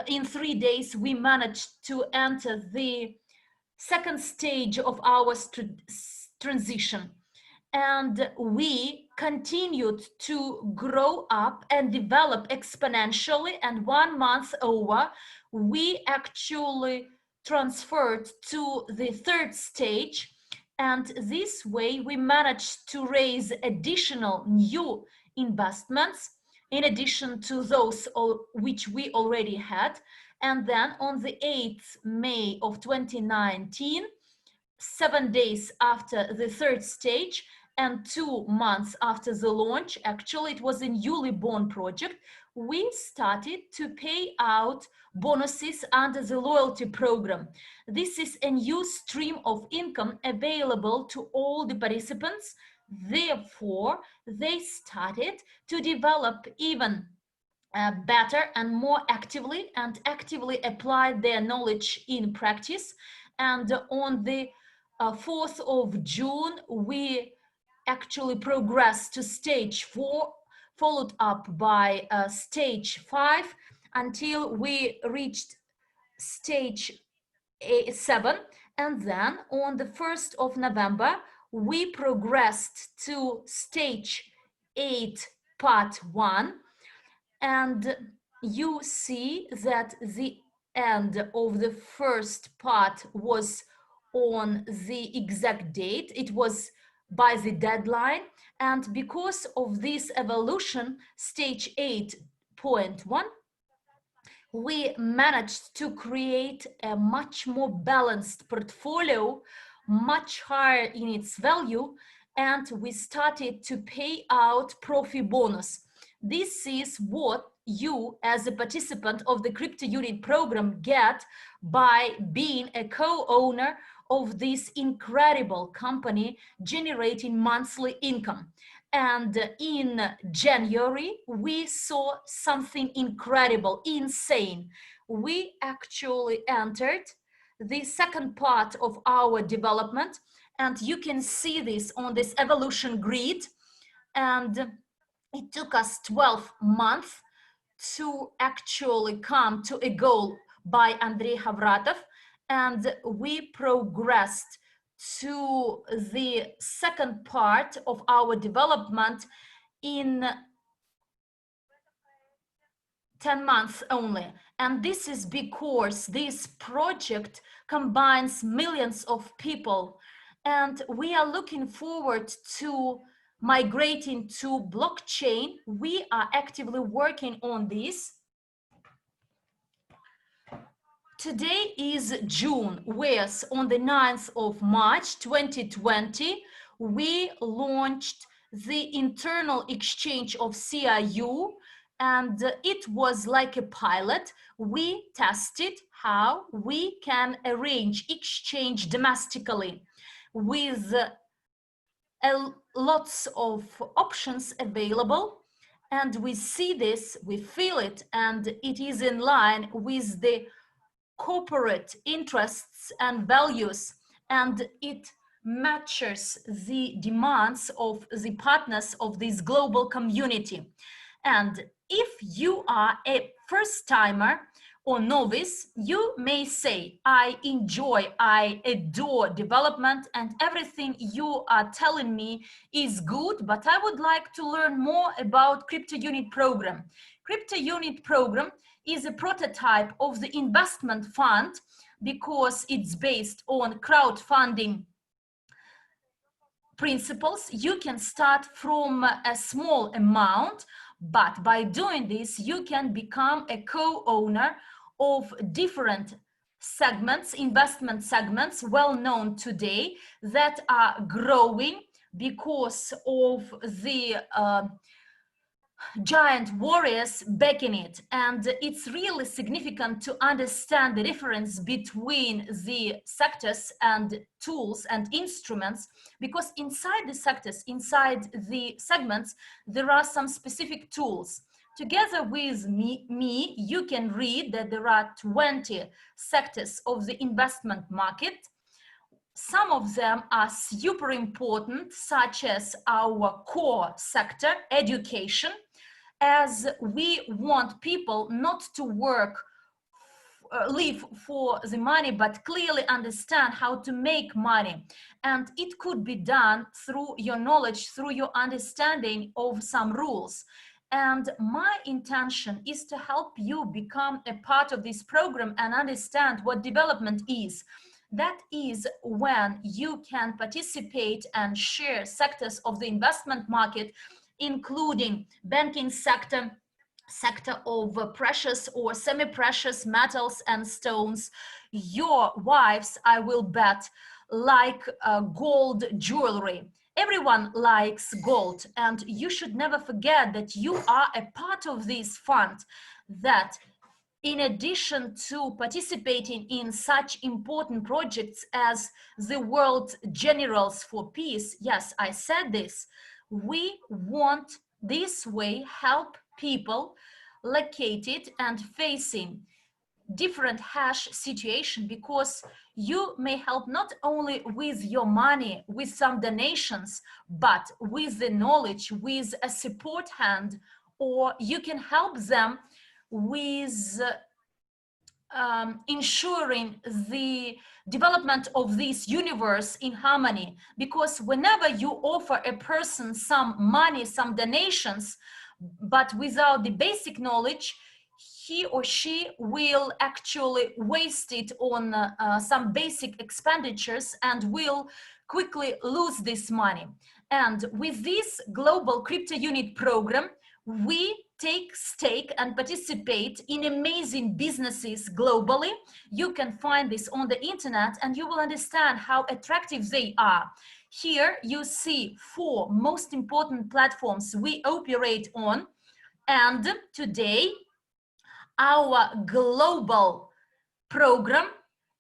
in 3 days, we managed to enter the second stage of our transition. And we continued to grow up and develop exponentially. And 1 month over, we actually transferred to the third stage. And this way we managed to raise additional new investments. in addition to those which we already had. And then on the 8th May of 2019, 7 days after the third stage and 2 months after the launch, actually it was a newly born project, we started to pay out bonuses under the loyalty program. This is a new stream of income available to all the participants. Therefore, they started to develop even better and more actively and actively apply their knowledge in practice. And on the 4th of June, we actually progressed to stage 4, followed up by stage 5, until we reached stage 7. And then on the 1st of November, we progressed to stage 8, part 1. And you see that the end of the first part was on the exact date. It was by the deadline. And because of this evolution, stage 8.1, we managed to create a much more balanced portfolio, much higher in its value, and we started to pay out profit bonus. This is what you as a participant of the crypto unit program get by being a co-owner of this incredible company generating monthly income. And in January, we saw something incredible, insane. We actually entered the second part of our development, and you can see this on this evolution grid. And it took us 12 months to actually come to a goal by Andrei Havratov, and we progressed to the second part of our development in 10 months only. And this is because this project combines millions of people, and we are looking forward to migrating to blockchain. We are actively working on this. Today is June, whereas on the 9th of March 2020, we launched the internal exchange of CRU, and it was like a pilot. We tested how we can arrange exchange domestically with lots of options available, and we see this, we feel it, and it is in line with the corporate interests and values, and it matches the demands of the partners of this global community. And if you are a first-timer or novice, you may say, I enjoy, I adore development, and everything you are telling me is good, but I would like to learn more about Crypto Unit Program. Crypto Unit Program is a prototype of the investment fund because it's based on crowdfunding principles. You can start from a small amount, but by doing this, you can become a co-owner of different segments, investment segments, well known today, that are growing because of the giant warriors backing it. And it's really significant to understand the difference between the sectors and tools and instruments, because inside the sectors, inside the segments, there are some specific tools. Together with me, you can read that there are 20 sectors of the investment market. Some of them are super important, such as our core sector, education, as we want people not to work, live for the money, but clearly understand how to make money. And it could be done through your knowledge, through your understanding of some rules. And my intention is to help you become a part of this program and understand what development is. That is when you can participate and share sectors of the investment market including banking sector of precious or semi-precious metals and stones. Your wives, I will bet, like gold jewelry. Everyone likes gold, and you should never forget that you are a part of this fund, that in addition to participating in such important projects as the World Generals for Peace, yes, I said this, we want this way help people located and facing different harsh situation, because you may help not only with your money, with some donations, but with the knowledge, with a support hand, or you can help them with ensuring the development of this universe in harmony. Because whenever you offer a person some money, some donations, but without the basic knowledge, he or she will actually waste it on some basic expenditures and will quickly lose this money. And with this global crypto unit program, we take stake and participate in amazing businesses globally. You can find this on the internet and you will understand how attractive they are. Here you see 4 most important platforms we operate on, and today our global program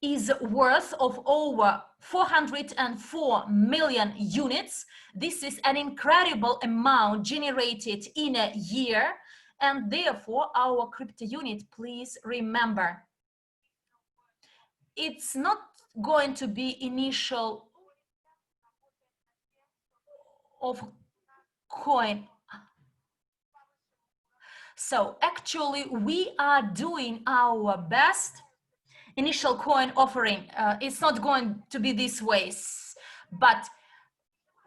is worth of over 404 million units. This is an incredible amount generated in a year, and therefore our crypto unit, please remember, it's not going to be initial of coin. So actually we are doing our best. Initial coin offering, it's not going to be this way, but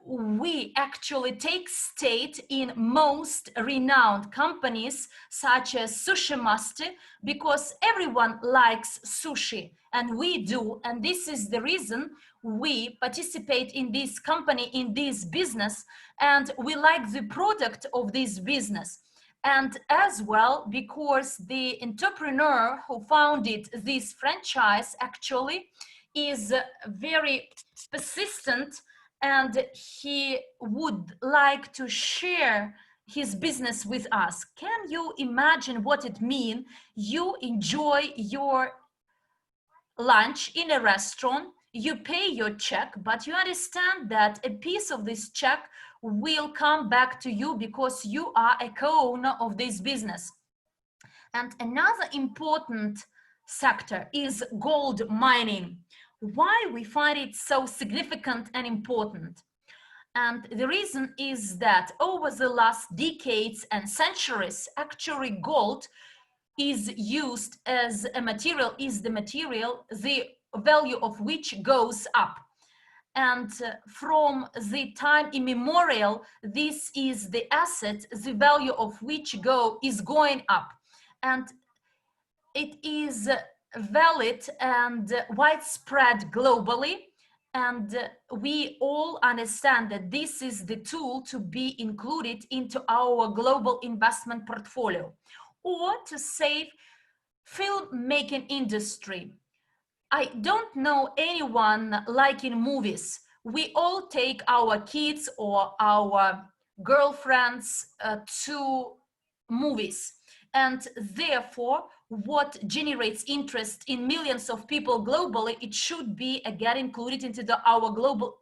we actually take stake in most renowned companies such as Sushi Master, because everyone likes sushi, and we do, and this is the reason we participate in this company, in this business, and we like the product of this business. And as well, because the entrepreneur who founded this franchise actually is very persistent, and he would like to share his business with us. Can you imagine what it means? You enjoy your lunch in a restaurant, you pay your check, but you understand that a piece of this check will come back to you because you are a co-owner of this business. And another important sector is gold mining. Why we find it so significant and important? And the reason is that over the last decades and centuries, actually gold is used as a material, is the material, the value of which goes up. And from the time immemorial, this is the asset, the value of which is going up. And it is valid and widespread globally. And we all understand that this is the tool to be included into our global investment portfolio, or to save filmmaking industry. I don't know anyone like in movies. We all take our kids or our girlfriends to movies. And therefore, what generates interest in millions of people globally, it should be again included into our global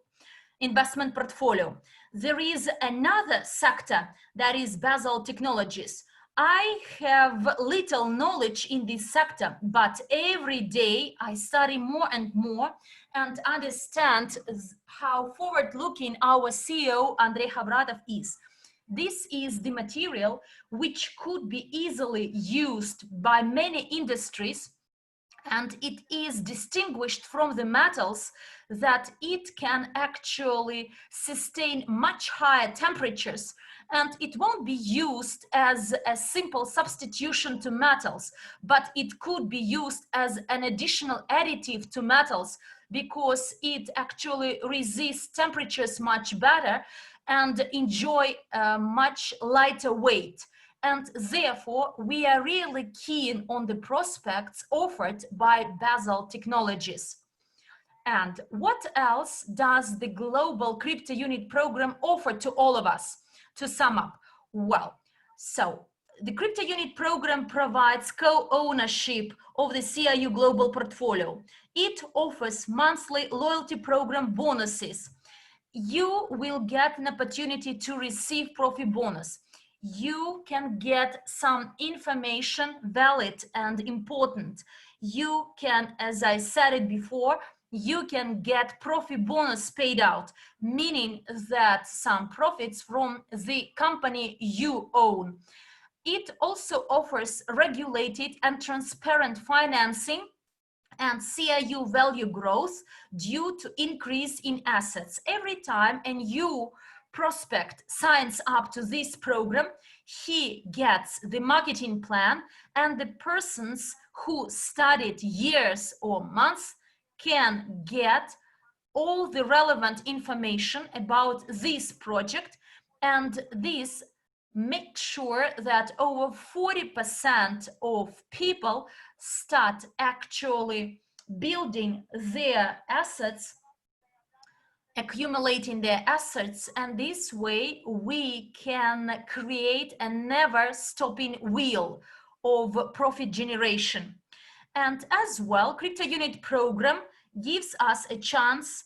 investment portfolio. There is another sector that is basal technologies. I have little knowledge in this sector, but every day I study more and more and understand how forward-looking our CEO, Andrei Havratov, is. This is the material which could be easily used by many industries, and it is distinguished from the metals that it can actually sustain much higher temperatures, and it won't be used as a simple substitution to metals, but it could be used as an additional additive to metals, because it actually resists temperatures much better, and enjoy a much lighter weight. And therefore, we are really keen on the prospects offered by Basel Technologies. And what else does the Global Crypto Unit program offer to all of us? To sum up, well, so the Crypto Unit program provides co-ownership of the CIU Global portfolio. It offers monthly loyalty program bonuses. You will get an opportunity to receive profit bonus. You can get some information valid and important. You can, as I said it before, you can get profit bonus paid out, meaning that some profits from the company you own. It also offers regulated and transparent financing and CIU value growth due to increase in assets. Every time a new prospect signs up to this program, he gets the marketing plan, and the persons who studied years or months can get all the relevant information about this project, and this makes sure that over 40% of people start actually building their assets, accumulating their assets, and this way we can create a never-stopping wheel of profit generation. And as well, Crypto Unit program gives us a chance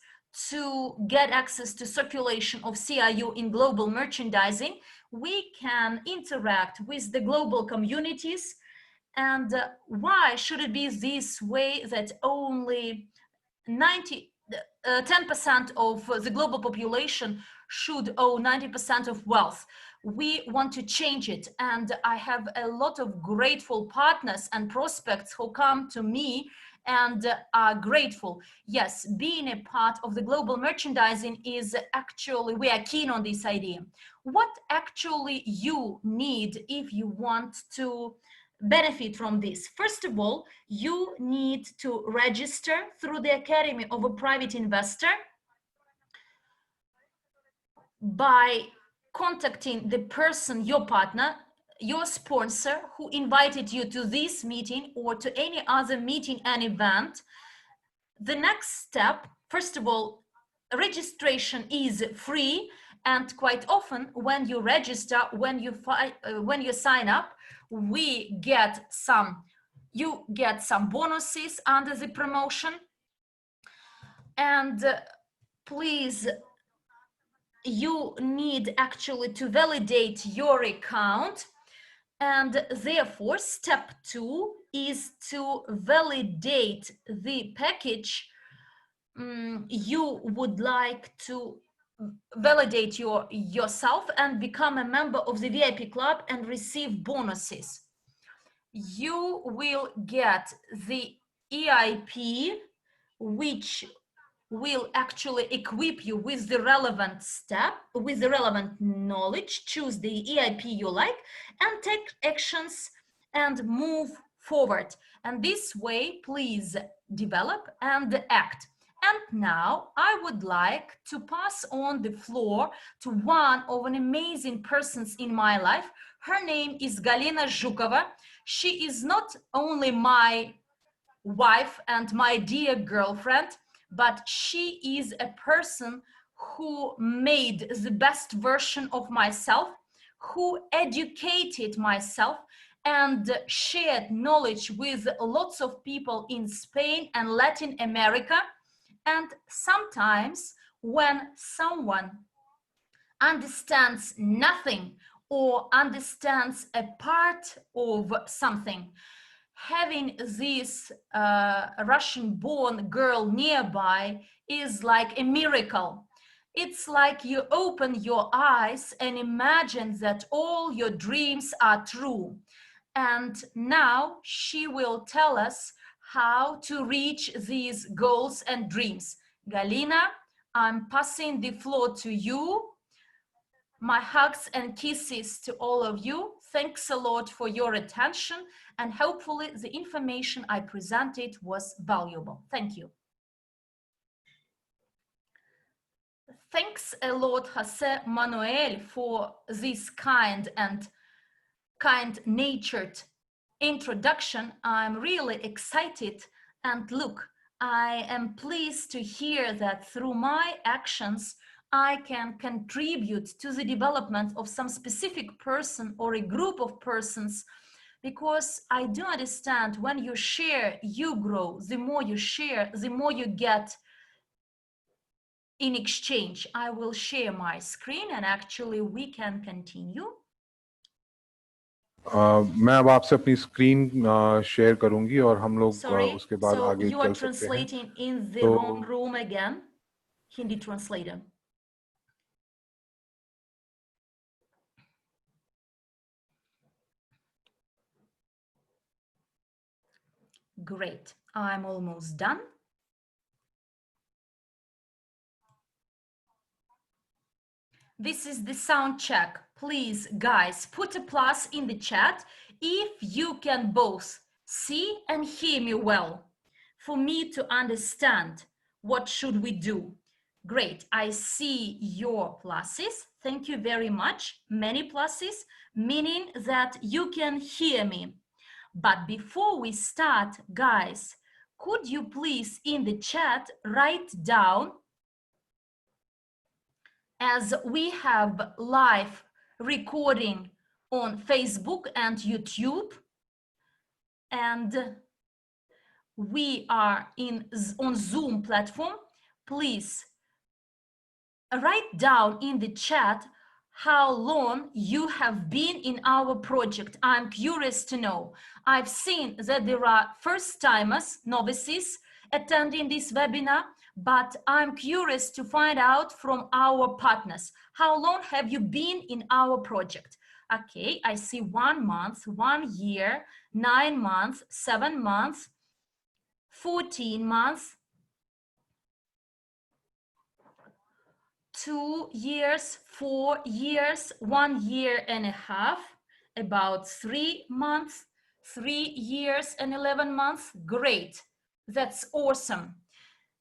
to get access to circulation of CIU in global merchandising. We can interact with the global communities. And why should it be this way that only 10% of the global population should own 90% of wealth? We want to change it, and I have a lot of grateful partners and prospects who come to me and are grateful. Yes, being a part of the global merchandising is actually, we are keen on this idea. What actually you need if you want to benefit from this? First of all, you need to register through the Academy of a Private Investor by contacting the person, your partner, your sponsor who invited you to this meeting or to any other meeting and event. The next step, first of all, registration is free, and quite often when you register, when you sign up, you get some bonuses under the promotion. And please, you need actually to validate your account, and therefore step 2 is to validate the package you would like to validate yourself and become a member of the VIP club and receive bonuses. You will get the EIP, which will actually equip you with the relevant knowledge. Choose the EIP you like and take actions and move forward. And this way, please develop and act. And now I would like to pass on the floor to one of an amazing persons in my life. Her name is Galina Zhukova. She is not only my wife and my dear girlfriend, but she is a person who made the best version of myself, who educated myself and shared knowledge with lots of people in Spain and Latin America. And sometimes when someone understands nothing or understands a part of something, having this Russian-born girl nearby is like a miracle. It's like you open your eyes and imagine that all your dreams are true. And now she will tell us how to reach these goals and dreams. Galina, I'm passing the floor to you. My hugs and kisses to all of you. Thanks a lot for your attention, and hopefully the information I presented was valuable. Thank you. Thanks a lot, Jose Manuel, for this kind and kind-natured introduction. I'm really excited, and look, I am pleased to hear that through my actions, I can contribute to the development of some specific person or a group of persons, because I do understand when you share, you grow. The more you share, the more you get in exchange. I will share my screen and actually we can continue. मैं अब आपसे अपनी screen share करूंगी और हम लोग उसके बाद so आगे you are चल सकते हैं. translating in the wrong room again. Hindi translator. Great, I'm almost done. This is the sound check. Please, guys, put a plus in the chat if you can both see and hear me well, for me to understand what should we do. Great, I see your pluses. Thank you very much. Many pluses, meaning that you can hear me. But before we start, guys, could you please in the chat write down, as we have live recording on Facebook and YouTube, and we are on Zoom platform, please write down in the chat how long you have been in our project. I'm curious to know. I've seen that there are first-timers, novices, attending this webinar, but I'm curious to find out from our partners, how long have you been in our project? Okay, I see 1 month, 1 year, 9 months, 7 months, 14 months, 2 years, 4 years, 1 year and a half, about 3 months, 3 years and 11 months. Great, that's awesome.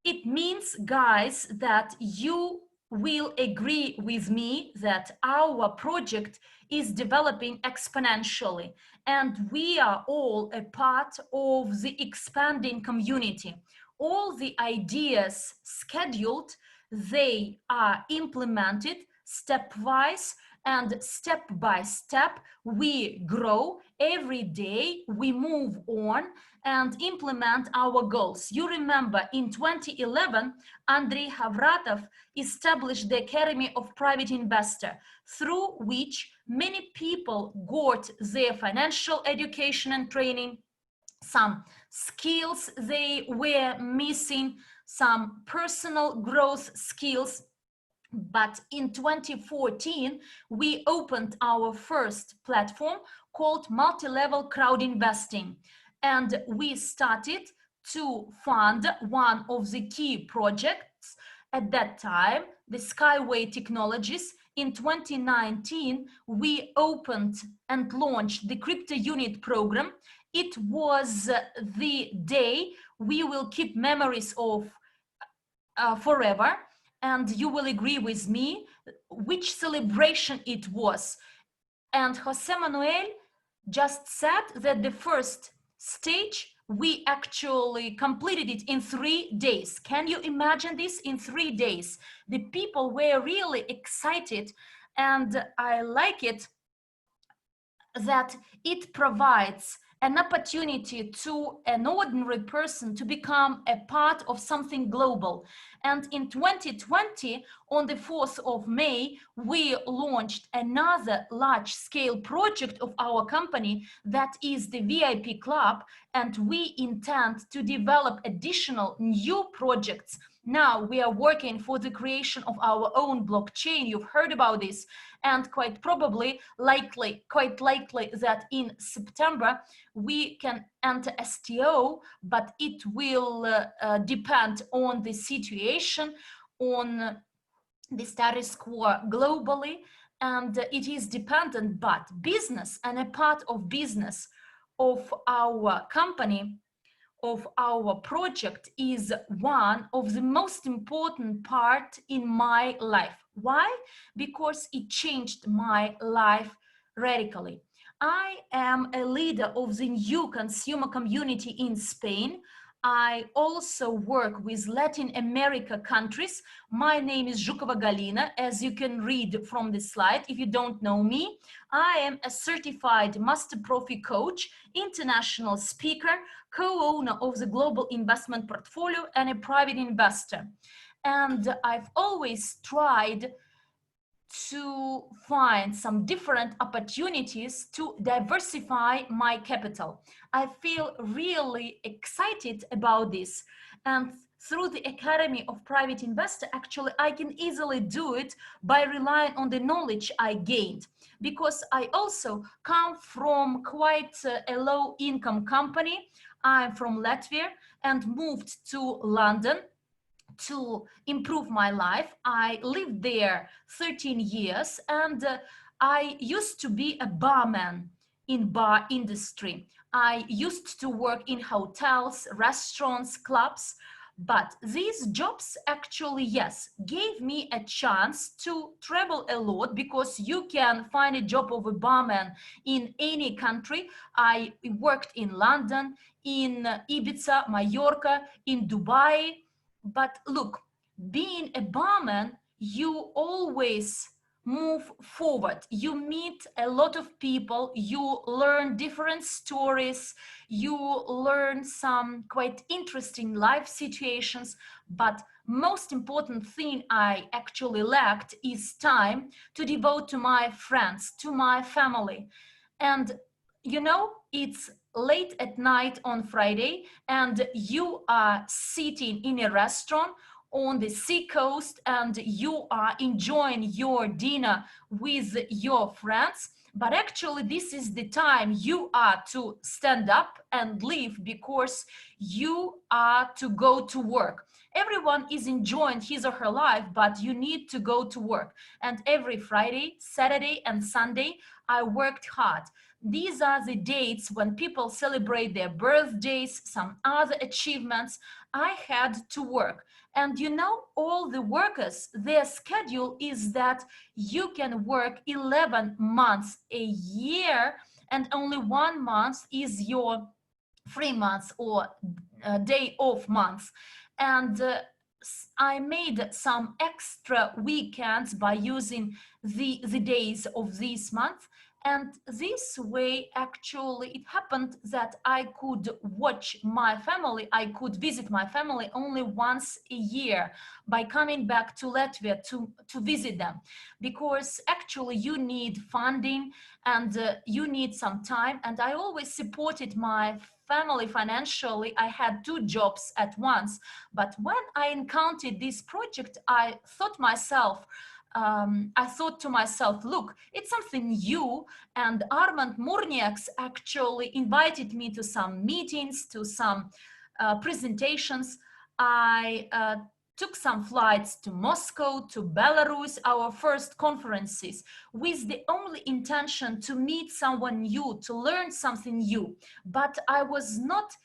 It means, guys, that you will agree with me that our project is developing exponentially, and we are all a part of the expanding community. All the ideas scheduled, they are implemented stepwise, and step by step we grow. Every day we move on and implement our goals. You remember in 2011, Andrei Havratov established the Academy of Private Investor, through which many people got their financial education and training, some skills they were missing, some personal growth skills. But in 2014, we opened our first platform called Multi-Level Crowd Investing. And we started to fund one of the key projects at that time, the Skyway Technologies. In 2019, we opened and launched the Crypto Unit program. It was the day we will keep memories of forever. And you will agree with me which celebration it was. And Jose Manuel just said that the first stage, we actually completed it in 3 days. Can you imagine this? In 3 days. The people were really excited, and I like it that it provides an opportunity to an ordinary person to become a part of something global. And in 2020, on the 4th of May, we launched another large-scale project of our company, that is the VIP Club, and we intend to develop additional new projects. Now we are working for the creation of our own blockchain. You've heard about this, and quite probably, quite likely that in September we can enter STO, but it will depend on the situation, on the status quo globally, and it is dependent, but business and a part of business of our company, of our project is one of the most important part in my life. Why? Because it changed my life radically. I am a leader of the new consumer community in Spain. I also work with Latin America countries. My name is Zhukova Galina, as you can read from the slide. If you don't know me, I am a certified master profi coach, international speaker, co-owner of the global investment portfolio, and a private investor. And I've always tried to find some different opportunities to diversify my capital. I feel really excited about this. And through the Academy of Private Investor, actually, I can easily do it by relying on the knowledge I gained, because I also come from quite a low income company. I'm from Latvia and moved to London to improve my life. I lived there 13 years and I used to be a barman in bar industry. I used to work in hotels, restaurants, clubs, but these jobs actually, yes, gave me a chance to travel a lot, because you can find a job of a barman in any country. I worked in London, in Ibiza, Mallorca, in Dubai. But look, being a barman, you always move forward. You meet a lot of people, you learn different stories, you learn some quite interesting life situations. But most important thing I actually lacked is time to devote to my friends, to my family. And you know, it's late at night on Friday and you are sitting in a restaurant on the sea coast and you are enjoying your dinner with your friends, but actually this is the time you are to stand up and leave, because you are to go to work. Everyone is enjoying his or her life, but you need to go to work. And every Friday, Saturday and Sunday I worked hard. These are the dates when people celebrate their birthdays, some other achievements. I had to work. And you know, all the workers, their schedule is that you can work 11 months a year and only 1 month is your free months or day off months. And I made some extra weekends by using the days of this month. And this way, actually, it happened that I could watch my family, I could visit my family only once a year by coming back to Latvia to visit them. Because actually you need funding and you need some time. And I always supported my family financially. I had 2 jobs at once. But when I encountered this project, I thought to myself, look, it's something new. And Armand Murniaks actually invited me to some meetings, to some presentations. I took some flights to Moscow, to Belarus, our first conferences, with the only intention to meet someone new, to learn something new. But I was not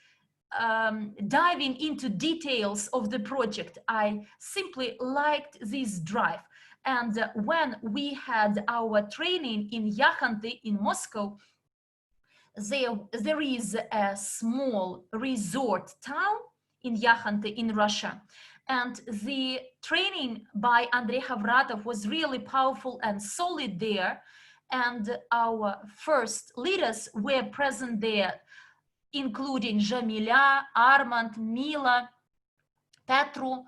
diving into details of the project. I simply liked this drive. And when we had our training in Yakhanty in Moscow, there is a small resort town in Yakhanty in Russia. And the training by Andrei Havratov was really powerful and solid there. And our first leaders were present there, including Jamila, Armand, Mila, Petru.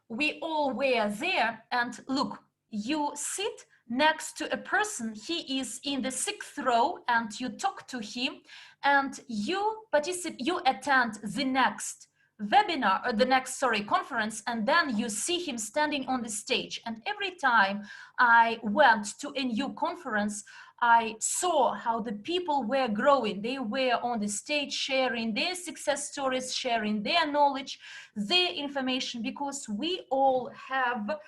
We all were there. And look, you sit next to a person, he is in the 6th row, and you talk to him, and you attend the next webinar, or the next, conference, and then you see him standing on the stage. And every time I went to a new conference, I saw how the people were growing. They were on the stage sharing their success stories, sharing their knowledge, their information, because we all have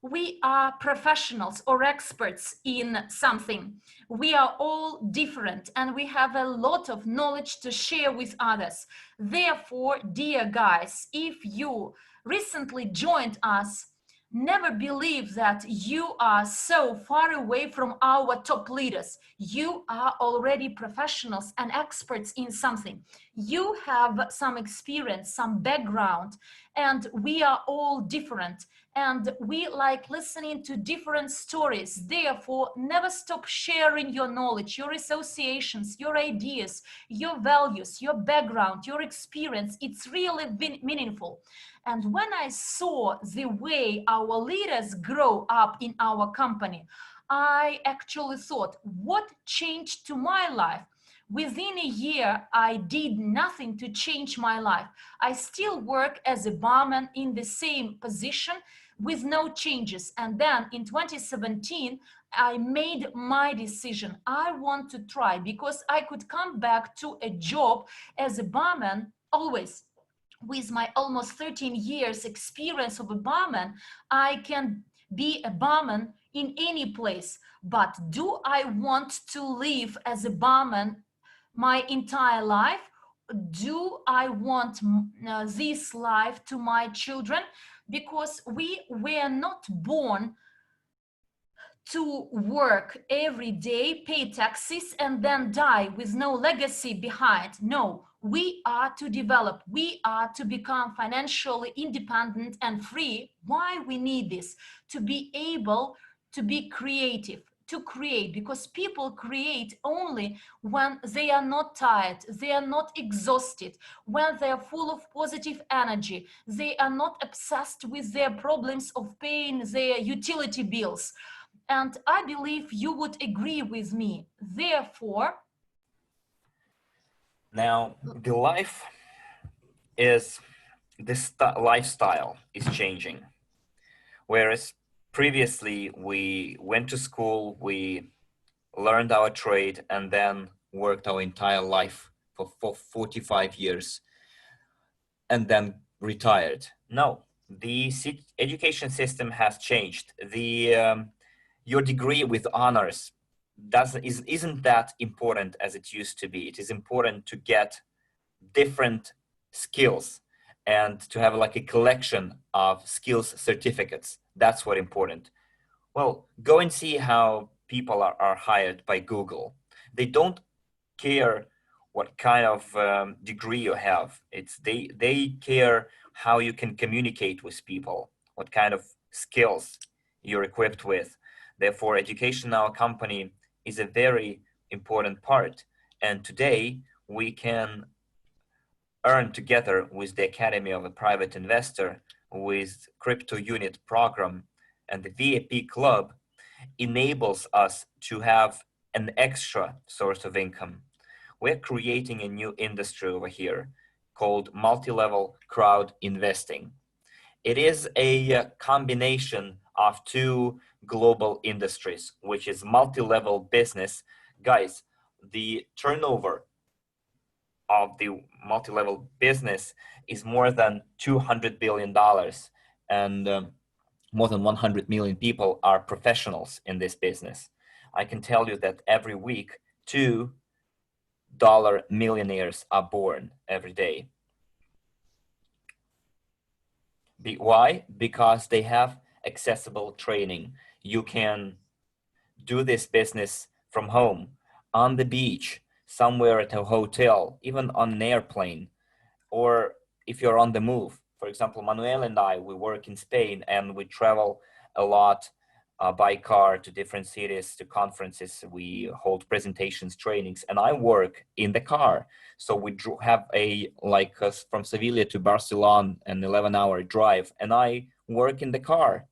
we are professionals or experts in something. We are all different and we have a lot of knowledge to share with others. Therefore, dear guys, if you recently joined us, never believe that you are so far away from our top leaders. You are already professionals and experts in something. You have some experience, some background, and we are all different. And we like listening to different stories. Therefore, never stop sharing your knowledge, your associations, your ideas, your values, your background, your experience. It's really meaningful. And when I saw the way our leaders grow up in our company, I actually thought, what changed to my life? Within a year, I did nothing to change my life. I still work as a barman in the same position with no changes. And then in 2017, I made my decision. I want to try because I could come back to a job as a barman always. With my almost 13 years experience of a barman, I can be a barman in any place. But do I want to live as a barman my entire life? Do I want this life to my children? Because we were not born to work every day, pay taxes, and then die with no legacy behind. No, we are to develop. We are to become financially independent and free. Why we need this? To be able to be creative, to create, because people create only when they are not tired, they are not exhausted, when they are full of positive energy, they are not obsessed with their problems of paying their utility bills. And I believe you would agree with me. Therefore, now the lifestyle is changing. Whereas previously we went to school, we learned our trade, and then worked our entire life for 45 years and then retired. No, the education system has changed. Your degree with honors isn't that important as it used to be. It is important to get different skills and to have like a collection of skills certificates. That's what important. Well, go and see how people are hired by Google. They don't care what kind of degree you have. They care how you can communicate with people, what kind of skills you're equipped with. Therefore, education in our company is a very important part. And today we can earn together with the Academy of a Private Investor, with Crypto Unit program, and the VIP Club enables us to have an extra source of income. We're creating a new industry over here called multi-level crowd investing. It is a combination of two global industries, which is multi-level business. Guys, the turnover of the multi-level business is more than $200 billion, and more than 100 million people are professionals in this business. I can tell you that every week, $2 millionaires are born every day. Why? Because they have accessible training. You can do this business from home, on the beach, somewhere at a hotel, even on an airplane, or if you're on the move. For example, Manuel and I, we work in Spain and we travel a lot by car to different cities, to conferences. We hold presentations, trainings, and I work in the car. So we have from Sevilla to Barcelona, an 11-hour drive, and I work in the car.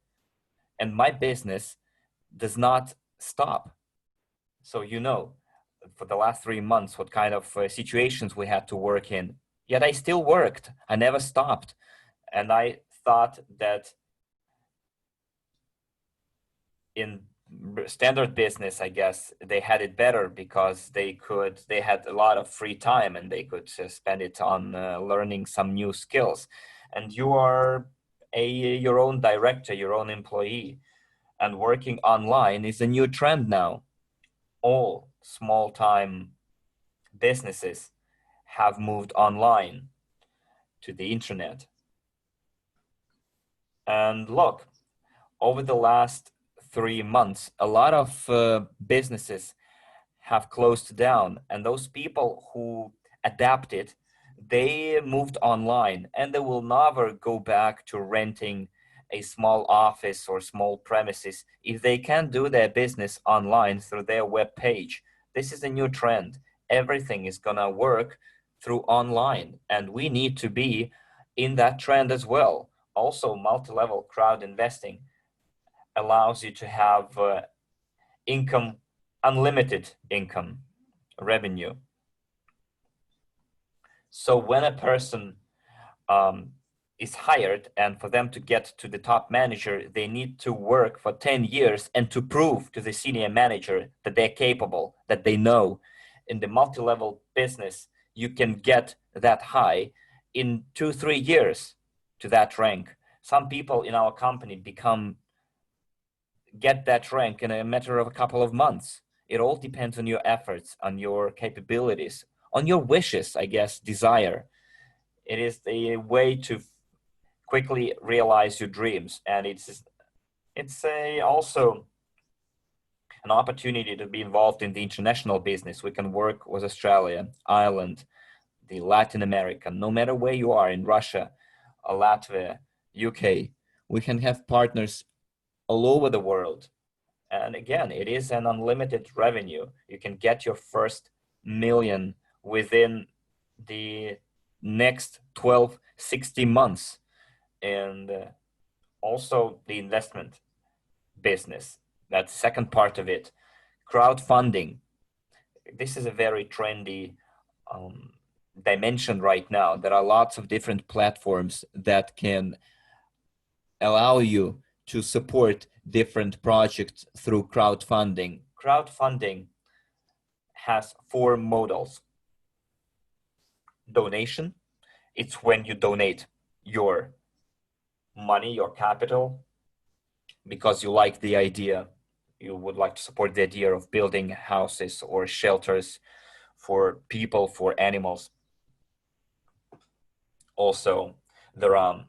And my business does not stop. So for the last 3 months, what kind of situations we had to work in. Yet I still worked. I never stopped. And I thought that in standard business, I guess, they had it better because they had a lot of free time and they could spend it on learning some new skills. And you are your own director, your own employee. And working online is a new trend now. All small-time businesses have moved online to the internet. And look, over the last 3 months, a lot of businesses have closed down, and those people who adapted, they moved online, and they will never go back to renting a small office or small premises if they can do their business online through their web page. This is a new trend. Everything is gonna work through online, and we need to be in that trend as well. Also, multi-level crowd investing allows you to have income, unlimited income, revenue. So when a person is hired, and for them to get to the top manager, they need to work for 10 years and to prove to the senior manager that they're capable, that they know. In the multi-level business, you can get that high in 2-3 years to that rank. Some people in our company get that rank in a matter of a couple of months. It all depends on your efforts, on your capabilities, on your wishes, I guess, desire. It is a way to quickly realize your dreams, and it's also an opportunity to be involved in the international business. We can work with Australia, Ireland, the Latin America, no matter where you are, in Russia, Latvia, UK. We can have partners all over the world. And again, it is an unlimited revenue. You can get your first million within the next 12-60 months. And also the investment business, that's the second part of it. Crowdfunding. This is a very trendy dimension right now. There are lots of different platforms that can allow you to support different projects through crowdfunding. Crowdfunding has 4 models. Donation, it's when you donate your money, your capital, because you like the idea. You would like to support the idea of building houses or shelters for people, for animals. Also, there are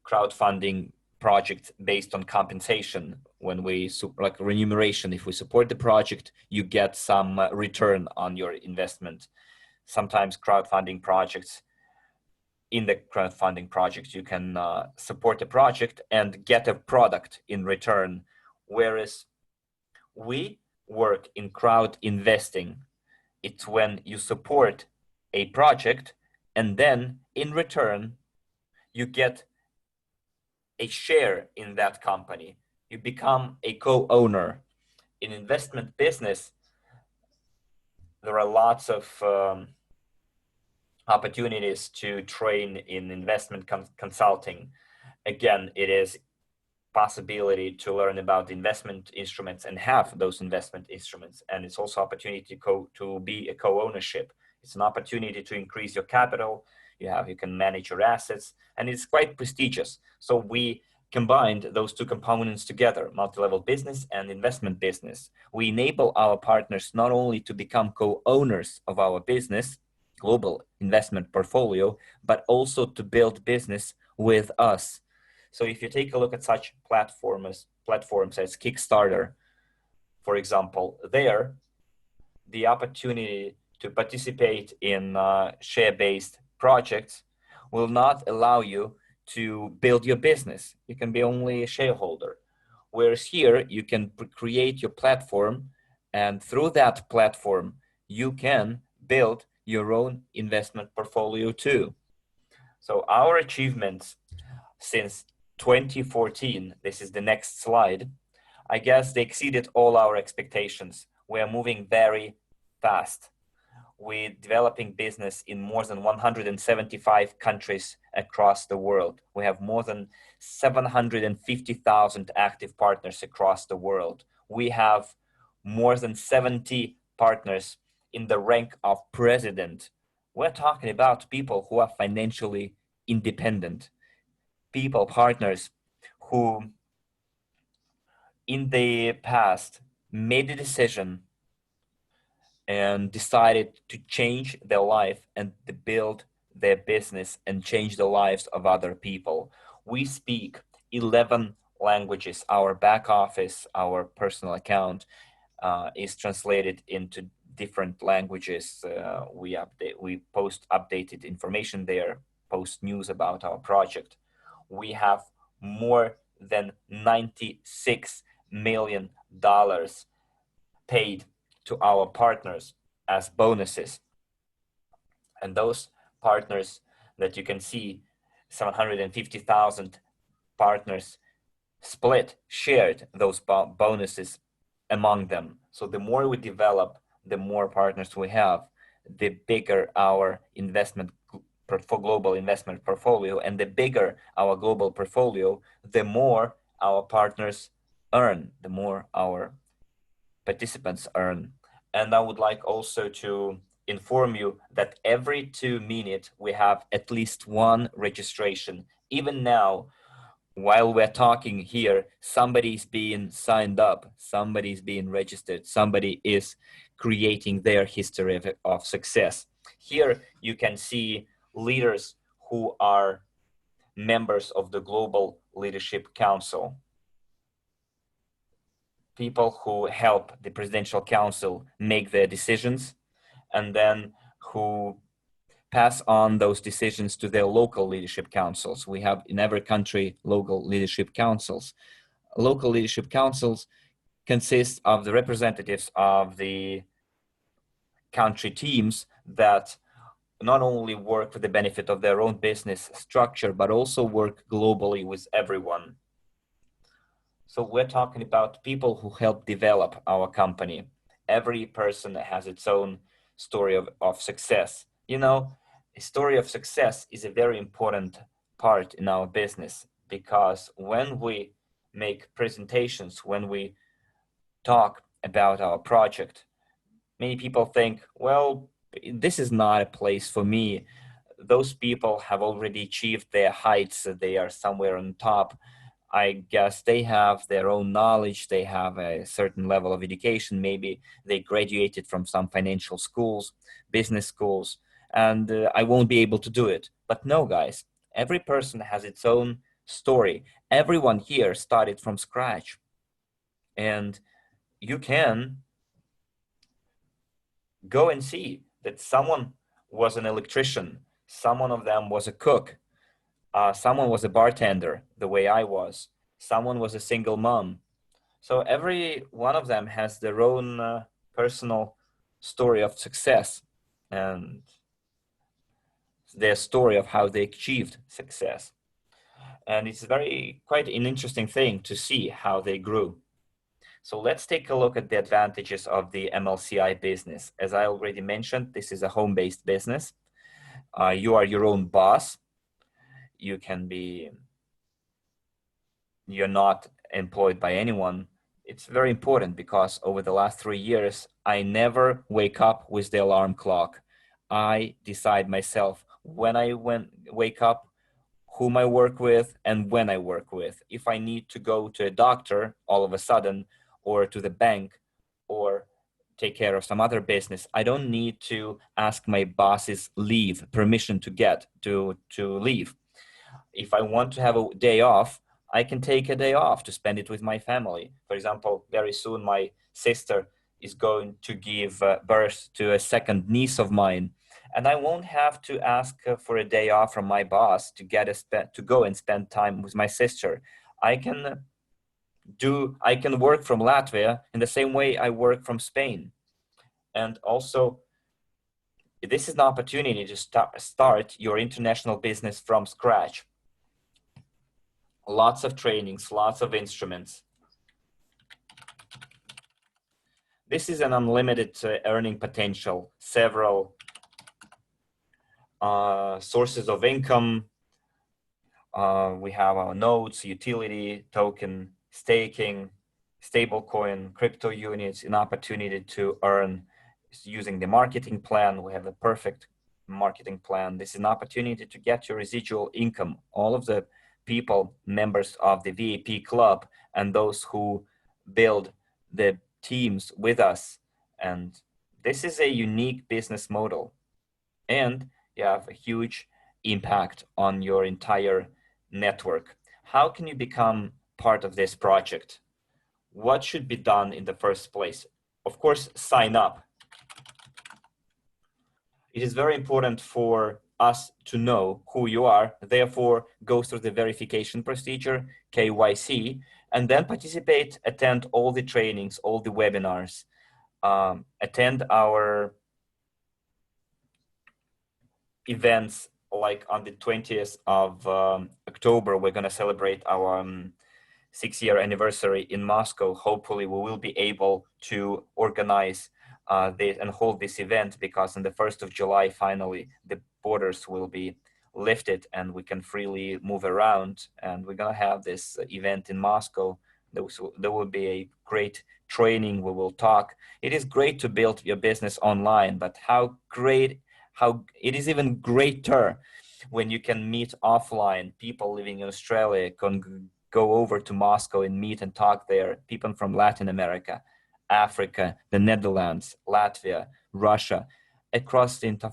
crowdfunding projects based on compensation. When we, like remuneration, if we support the project, you get some return on your investment. Sometimes crowdfunding projects, in the crowdfunding project, you can support a project and get a product in return. Whereas we work in crowd investing. It's when you support a project and then in return, you get a share in that company. You become a co-owner. In investment business, there are lots of opportunities to train in investment consulting. Again, it is possibility to learn about investment instruments and have those investment instruments. And it's also opportunity to be a co-ownership. It's an opportunity to increase your capital. You can manage your assets, and it's quite prestigious. So we combined those 2 components together, multi-level business and investment business. We enable our partners not only to become co-owners of our business, global investment portfolio, but also to build business with us. So if you take a look at such platforms as Kickstarter, for example, there, the opportunity to participate in share-based projects will not allow you to build your business. You can be only a shareholder. Whereas here, you can create your platform, and through that platform, you can build your own investment portfolio too. So our achievements since 2014, this is the next slide, I guess they exceeded all our expectations. We are moving very fast. We're developing business in more than 175 countries across the world. We have more than 750,000 active partners across the world. We have more than 70 partners in the rank of president. We're talking about people who are financially independent, people, partners who in the past made a decision and decided to change their life and to build their business and change the lives of other people. We speak 11 languages. Our back office, our personal account is translated into different languages. We post updated information there, post news about our project. We have more than $96 million paid to our partners as bonuses. And those partners that you can see, 750,000 partners shared those bonuses among them. So the more we develop, the more partners we have, the bigger our global investment portfolio, and the bigger our global portfolio, the more our partners earn, the more our participants earn. And I would like also to inform you that every 2 minutes we have at least one registration. Even now, while we're talking here, somebody's being signed up, somebody's being registered, somebody is creating their history of success. Here you can see leaders who are members of the Global Leadership Council, people who help the Presidential Council make their decisions, and then who pass on those decisions to their local leadership councils. We have in every country local leadership councils. Local leadership councils consist of the representatives of the country teams that not only work for the benefit of their own business structure, but also work globally with everyone. So we're talking about people who help develop our company. Every person has its own story of success. You know, a story of success is a very important part in our business, because when we make presentations, when we talk about our project, many people think, well, this is not a place for me. Those people have already achieved their heights. They are somewhere on top. I guess they have their own knowledge. They have a certain level of education. Maybe they graduated from some financial schools, business schools, and I won't be able to do it. But no, guys, every person has its own story. Everyone here started from scratch. And you can go and see that someone was an electrician, someone of them was a cook, someone was a bartender, the way I was, someone was a single mom. So every one of them has their own personal story of success and their story of how they achieved success. And it's quite an interesting thing to see how they grew. So let's take a look at the advantages of the MLCI business. As I already mentioned, this is a home-based business. You are your own boss. You're not employed by anyone. It's very important because over the last 3 years, I never wake up with the alarm clock. I decide myself when I wake up, whom I work with, and when I work with. If I need to go to a doctor all of a sudden, or to the bank, or take care of some other business, I don't need to ask my boss's permission to leave. If I want to have a day off, I can take a day off to spend it with my family. For example, very soon my sister is going to give birth to a second niece of mine, and I won't have to ask for a day off from my boss to go and spend time with my sister. I can work from Latvia in the same way I work from Spain. And also, this is an opportunity to start your international business from scratch. Lots of trainings, lots of instruments. This is an unlimited earning potential, several sources of income. We have our nodes, utility, token, staking, stablecoin, crypto units, an opportunity to earn using the marketing plan. We have the perfect marketing plan. This is an opportunity to get your residual income. All of the people, members of the VIP club, and those who build the teams with us. And this is a unique business model, and you have a huge impact on your entire network. How can you become part of this project? What should be done in the first place? Of course, sign up. It is very important for us to know who you are, therefore go through the verification procedure, KYC, and then participate, attend all the trainings, all the webinars, attend our events. Like on the 20th of October, we're going to celebrate our 6-year anniversary in Moscow. Hopefully we will be able to organize this and hold this event, because on the 1st of July, finally, the borders will be lifted and we can freely move around. And we're going to have this event in Moscow. There will be a great training. We will talk. It is great to build your business online, but how it is even greater when you can meet offline. People living in Australia can go over to Moscow and meet and talk there. People from Latin America, Africa, the Netherlands, Latvia, Russia,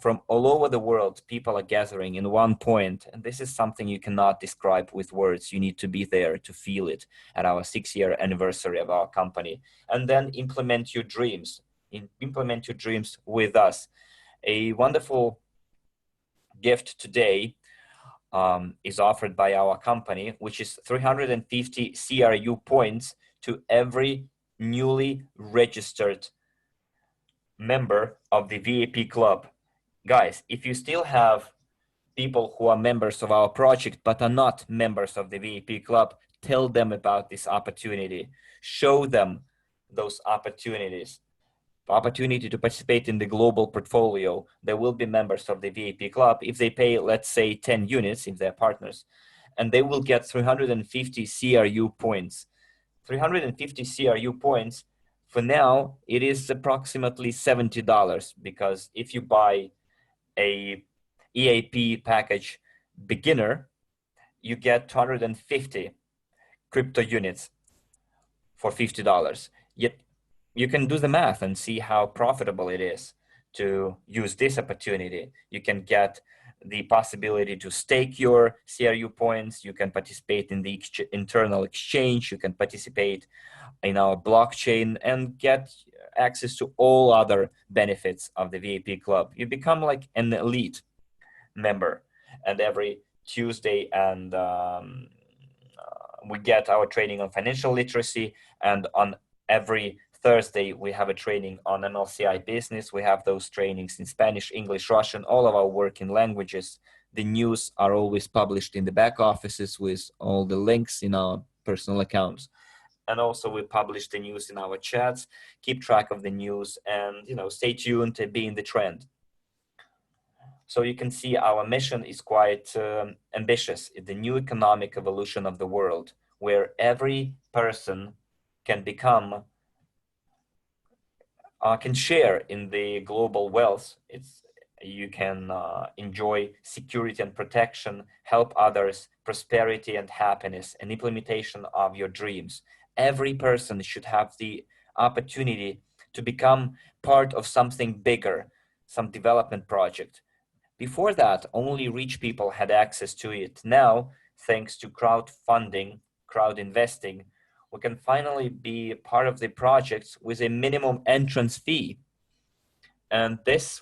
from all over the world, people are gathering in one point. And this is something you cannot describe with words. You need to be there to feel it at our 6-year anniversary of our company. And then implement your dreams. Implement your dreams with us. A wonderful gift today is offered by our company, which is 350 CRU points to every newly registered member of the VIP club. Guys, if you still have people who are members of our project but are not members of the VIP club, tell them about this opportunity. Show them those opportunities. Opportunity to participate in the global portfolio. They will be members of the VIP club if they pay, let's say, 10 units, if they're partners, and they will get 350 CRU points. 350 CRU points, for now, it is approximately $70, because if you buy a EAP package beginner, you get 250 crypto units for $50. Yet you can do the math and see how profitable it is to use this opportunity. You can get the possibility to stake your CRU points. You can participate in the internal exchange. You can participate in our blockchain and get access to all other benefits of the VIP club. You become like an elite member. And every Tuesday and we get our training on financial literacy, and on every Thursday, we have a training on MLCI business. We have those trainings in Spanish, English, Russian, all of our working languages. The news are always published in the back offices with all the links in our personal accounts. And also we publish the news in our chats. Keep track of the news and, stay tuned to be in the trend. So you can see our mission is quite ambitious. It's the new economic evolution of the world, where every person can become can share in the global wealth. You can enjoy security and protection, help others, prosperity and happiness, and implementation of your dreams. Every person should have the opportunity to become part of something bigger, some development project. Before that, only rich people had access to it. Now, thanks to crowdfunding, crowd investing, we can finally be part of the projects with a minimum entrance fee. And this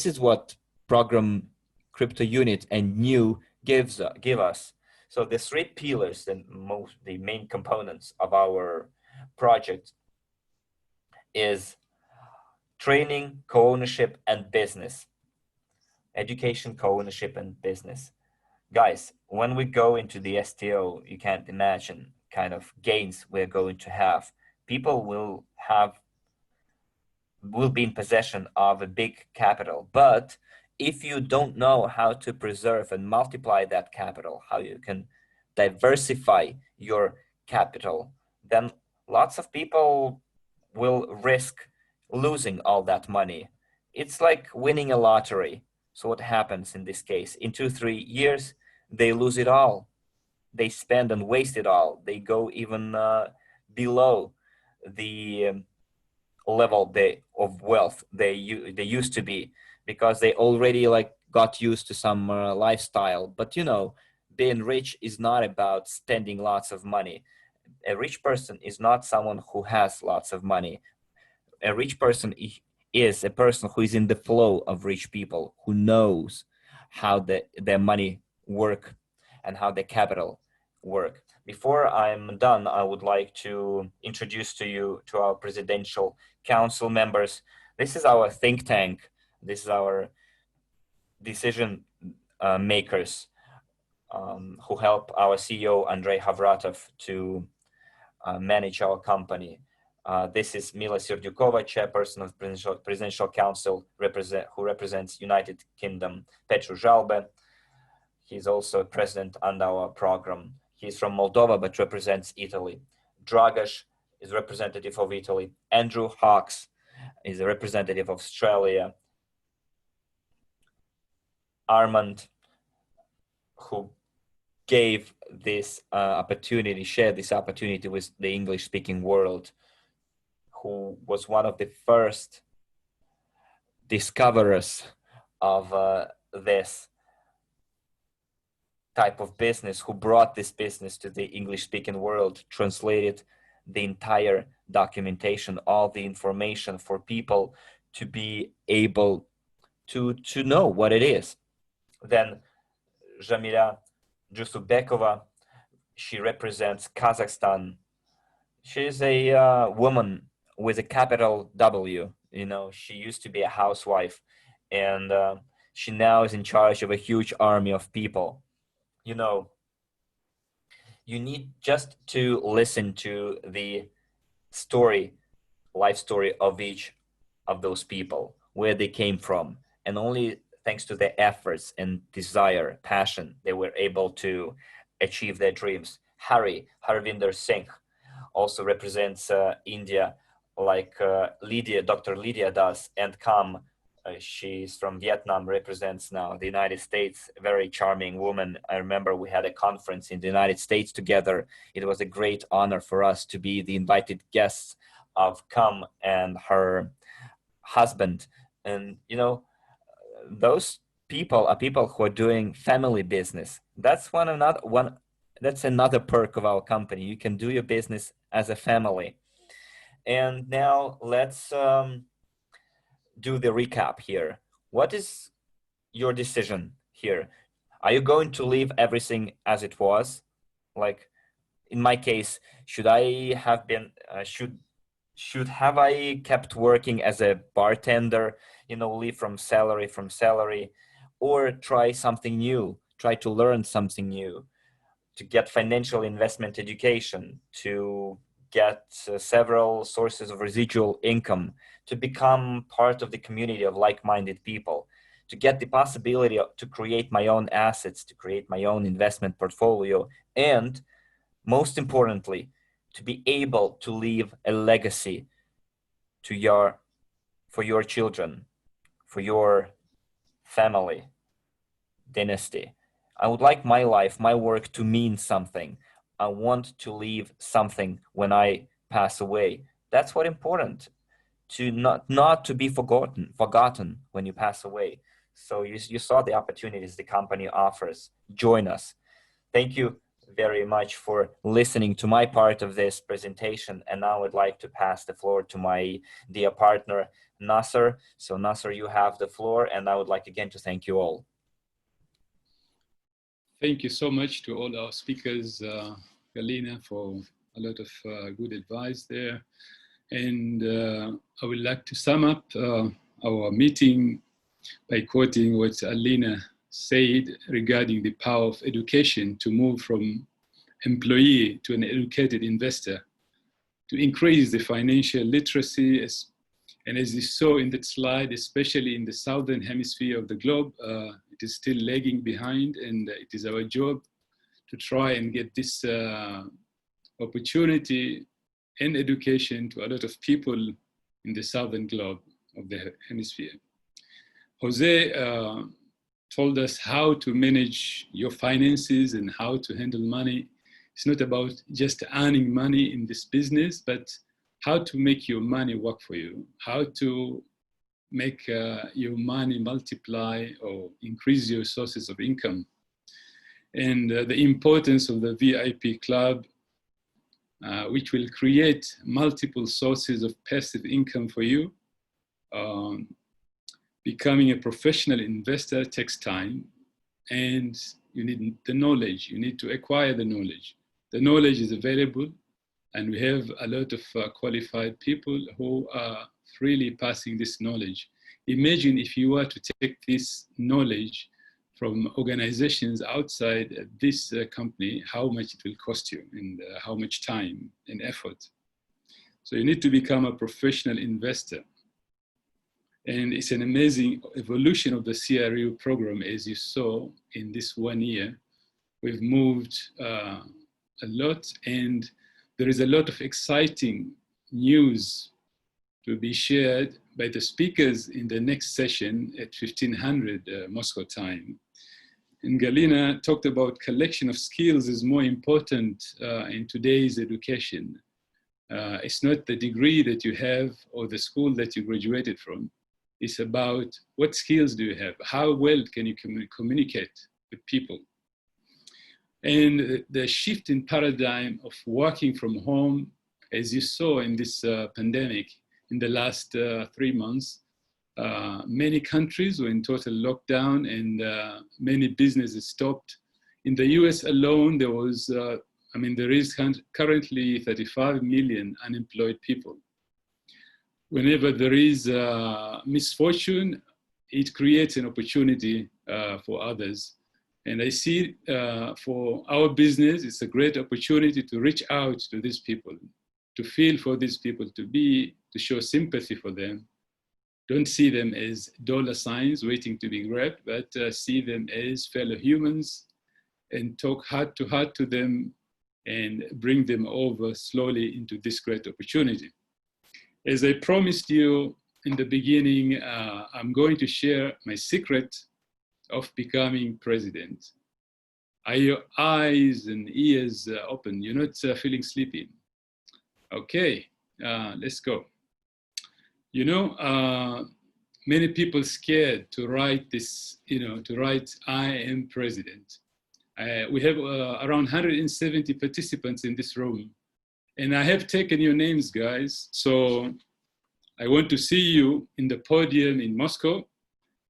is what program Crypto Unit and NEEW give us. So the 3 pillars, the main components of our project is training, co-ownership, and business. Education, co-ownership, and business. Guys, when we go into the STO, you can't imagine kind of gains we're going to have. People will be in possession of a big capital. But if you don't know how to preserve and multiply that capital, how you can diversify your capital, then lots of people will risk losing all that money. It's like winning a lottery. So what happens in this case? In 2-3 years, they lose it all. They spend and waste it all. They go even below the level of wealth they used to be, because they already like got used to some lifestyle. But you know, being rich is not about spending lots of money. A rich person is not someone who has lots of money. A rich person is a person who is in the flow of rich people, who knows how their money work and how the capital work. Before I'm done, I would like to introduce to our Presidential Council members. This is our think tank. This is our decision makers who help our CEO, Andrei Havratov, to manage our company. This is Mila Serdyukova, chairperson of Presidential Council, who represents United Kingdom. Petru Žalbe, he's also president under our program. He's from Moldova, but represents Italy. Dragoš is representative of Italy. Andrew Hawks is a representative of Australia. Armand, who gave this opportunity, shared this opportunity with the English-speaking world, who was one of the first discoverers of this type of business, who brought this business to the English-speaking world, translated the entire documentation, all the information for people to be able to know what it is. Then Jamila Jusubekova, she represents Kazakhstan. She's a woman with a capital W. You know, she used to be a housewife, and she now is in charge of a huge army of people. You know, you need just to listen to the story, life story of each of those people, where they came from, and only thanks to their efforts and desire, passion, they were able to achieve their dreams. Harvinder Singh also represents India, like Dr. Lydia does, and Kam, she's from Vietnam, represents now the United States, a very charming woman. I remember we had a conference in the United States together. It was a great honor for us to be the invited guests of Kam and her husband. And, you know, those people are people who are doing family business. That's that's another perk of our company. You can do your business as a family. And now let's do the recap here. What is your decision here? Are you going to leave everything as it was? Like in my case, should I have been should have I kept working as a bartender, you know, leave from salary, or try something new, try to learn something new, to get financial investment education, to get several sources of residual income, to become part of the community of like-minded people, to get the possibility to create my own assets, to create my own investment portfolio, and most importantly, to be able to leave a legacy for your children, for your family, dynasty. I would like my life, my work to mean something. I want to leave something when I pass away. That's what important, to not to be forgotten when you pass away. So you saw the opportunities the company offers. Join us. Thank you very much for listening to my part of this presentation. And now I'd like to pass the floor to my dear partner, Nasser. So Nasser, you have the floor, and I would like again to thank you all. Thank you so much to all our speakers, Galina, for a lot of good advice there. And I would like to sum up our meeting by quoting what Alina said regarding the power of education to move from employee to an educated investor, to increase the financial literacy. And as you saw in that slide, especially in the southern hemisphere of the globe, it is still lagging behind, and it is our job to try and get this opportunity and education to a lot of people in the southern globe of the hemisphere. Jose told us how to manage your finances and how to handle money. It's not about just earning money in this business, but how to make your money work for you, how to make your money multiply or increase your sources of income. And the importance of the VIP club, which will create multiple sources of passive income for you. Becoming a professional investor takes time, and you need the knowledge. You need to acquire the knowledge. The knowledge is available, and we have a lot of qualified people who are freely passing this knowledge. Imagine if you were to take this knowledge from organizations outside this company, how much it will cost you and how much time and effort. So you need to become a professional investor. And it's an amazing evolution of the CRU program, as you saw in this 1 year. We've moved a lot, and there is a lot of exciting news to be shared by the speakers in the next session at 1500 Moscow time. And Galina talked about collection of skills is more important in today's education. It's not the degree that you have or the school that you graduated from. It's about what skills do you have? How well can you communicate with people? And the shift in paradigm of working from home, as you saw in this pandemic in the last 3 months, many countries were in total lockdown and many businesses stopped. In the US alone, there was, there is currently 35 million unemployed people. Whenever there is misfortune, it creates an opportunity for others. And I see for our business, it's a great opportunity to reach out to these people, to feel for these people, to show sympathy for them. Don't see them as dollar signs waiting to be grabbed, but see them as fellow humans and talk heart to them and bring them over slowly into this great opportunity. As I promised you in the beginning, I'm going to share my secret of becoming president. Are your eyes and ears open? You're not feeling sleepy? Okay, let's go. You know, many people scared to write this, to write, I am president. We have around 170 participants in this room. And I have taken your names, guys. So I want to see you in the podium in Moscow.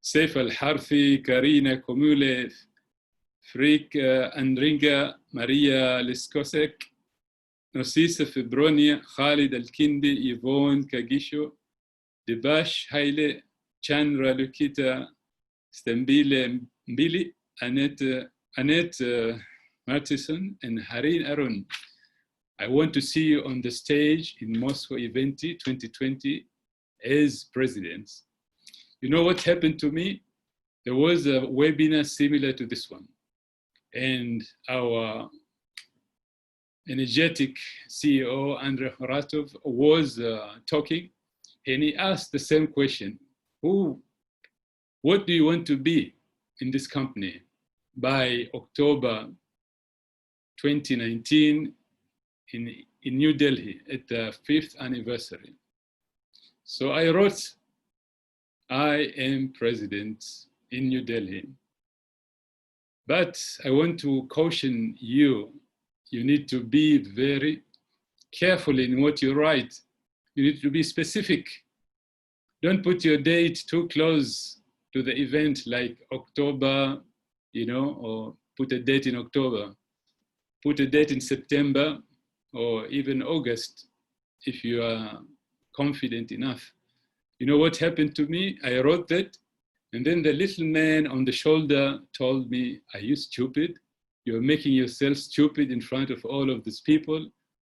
Saif Al-Harfi, Karina Komulev, Frik Andringa, Maria Liskosek, Nosisa Fibronia, Khalid Al-Kindi, Yvonne Kagisho, Debash Haile, Chandra Lukita, Stambile Mbili, Annette Martison, and Harin Arun. I want to see you on the stage in Moscow Event 2020 as presidents. You know what happened to me? There was a webinar similar to this one. And our energetic CEO, Andrei Horatov, was talking, and he asked the same question. What do you want to be in this company by October 2019 in New Delhi at the 5th anniversary? So I wrote, I am president in New Delhi. But I want to caution you, you need to be very careful in what you write. You need to be specific. Don't put your date too close to the event, like October, or put a date in October. Put a date in September or even August if you are confident enough. You know what happened to me? I wrote that, and then the little man on the shoulder told me, are you stupid? You're making yourself stupid in front of all of these people.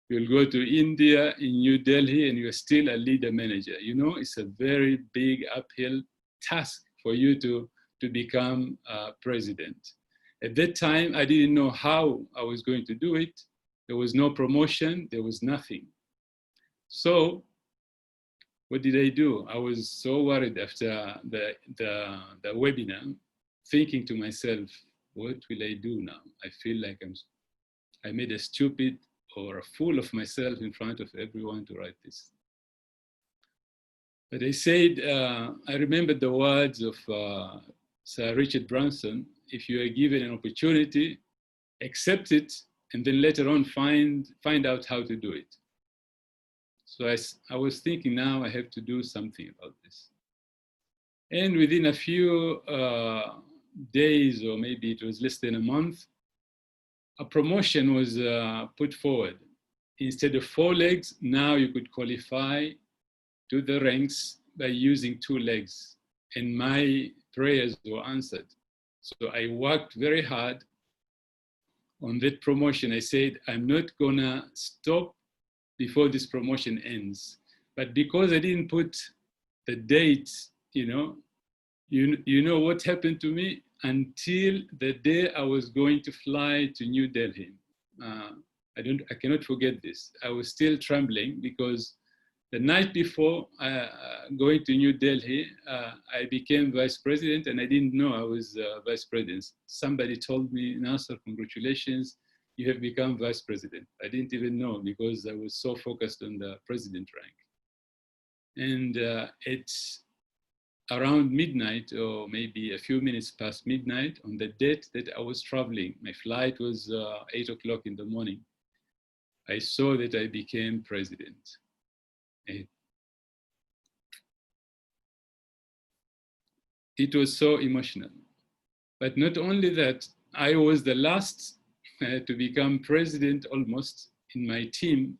You'll go to India in New Delhi and you're still a leader manager. It's a very big uphill task for you to become president. At that time, I didn't know how I was going to do it. There was no promotion, there was nothing. So what did I do? I was so worried after the webinar. thinking to myself, what will I do now? I feel like I made a stupid or a fool of myself in front of everyone to write this. But I said, I remembered the words of Sir Richard Branson: if you are given an opportunity, accept it, and then later on find out how to do it. So I was thinking, now I have to do something about this. And within a few days, or maybe it was less than a month, a promotion was put forward. Instead of 4 legs, now you could qualify to the ranks by using 2 legs. And my prayers were answered. So I worked very hard on that promotion. I said, I'm not gonna stop before this promotion ends. But because I didn't put the date, you know what happened to me? Until the day I was going to fly to New Delhi. I cannot forget this. I was still trembling because the night before going to New Delhi, I became vice president, and I didn't know I was vice president. Somebody told me, Nasser, congratulations, you have become vice president. I didn't even know because I was so focused on the president rank. And it's around midnight, or maybe a few minutes past midnight, on the date that I was traveling. My flight was 8 o'clock in the morning. I saw that I became president. It was so emotional. But not only that, I was the last to become president almost in my team.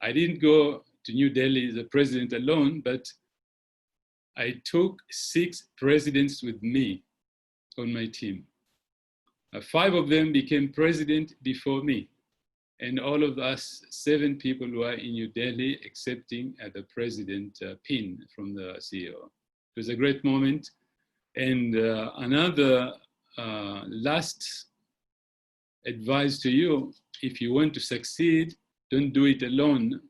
I didn't go to New Delhi as a president alone, but I took 6 presidents with me on my team. 5 of them became president before me. And all of us, 7 people were in New Delhi accepting the president pin from the CEO. It was a great moment. And another last advice to you: if you want to succeed, don't do it alone.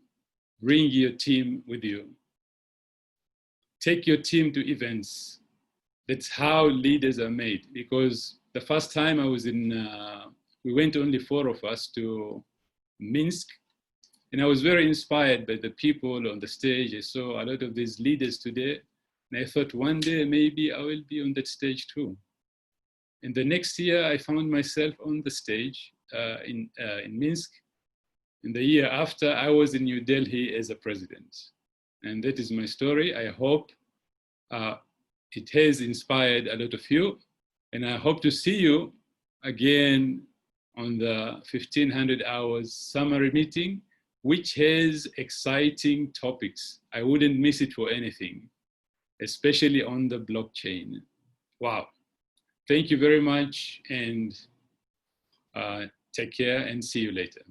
Bring your team with you. Take your team to events. That's how leaders are made. Because the first time I was in, we went only 4 of us to Minsk, and I was very inspired by the people on the stage. I saw a lot of these leaders today, and I thought one day maybe I will be on that stage too. And the next year I found myself on the stage in Minsk. And the year after, I was in New Delhi as a president. And that is my story. I hope it has inspired a lot of you, and I hope to see you again on the 1500 hours summary meeting, which has exciting topics. I wouldn't miss it for anything, especially on the blockchain. Wow. Thank you very much, and take care and see you later.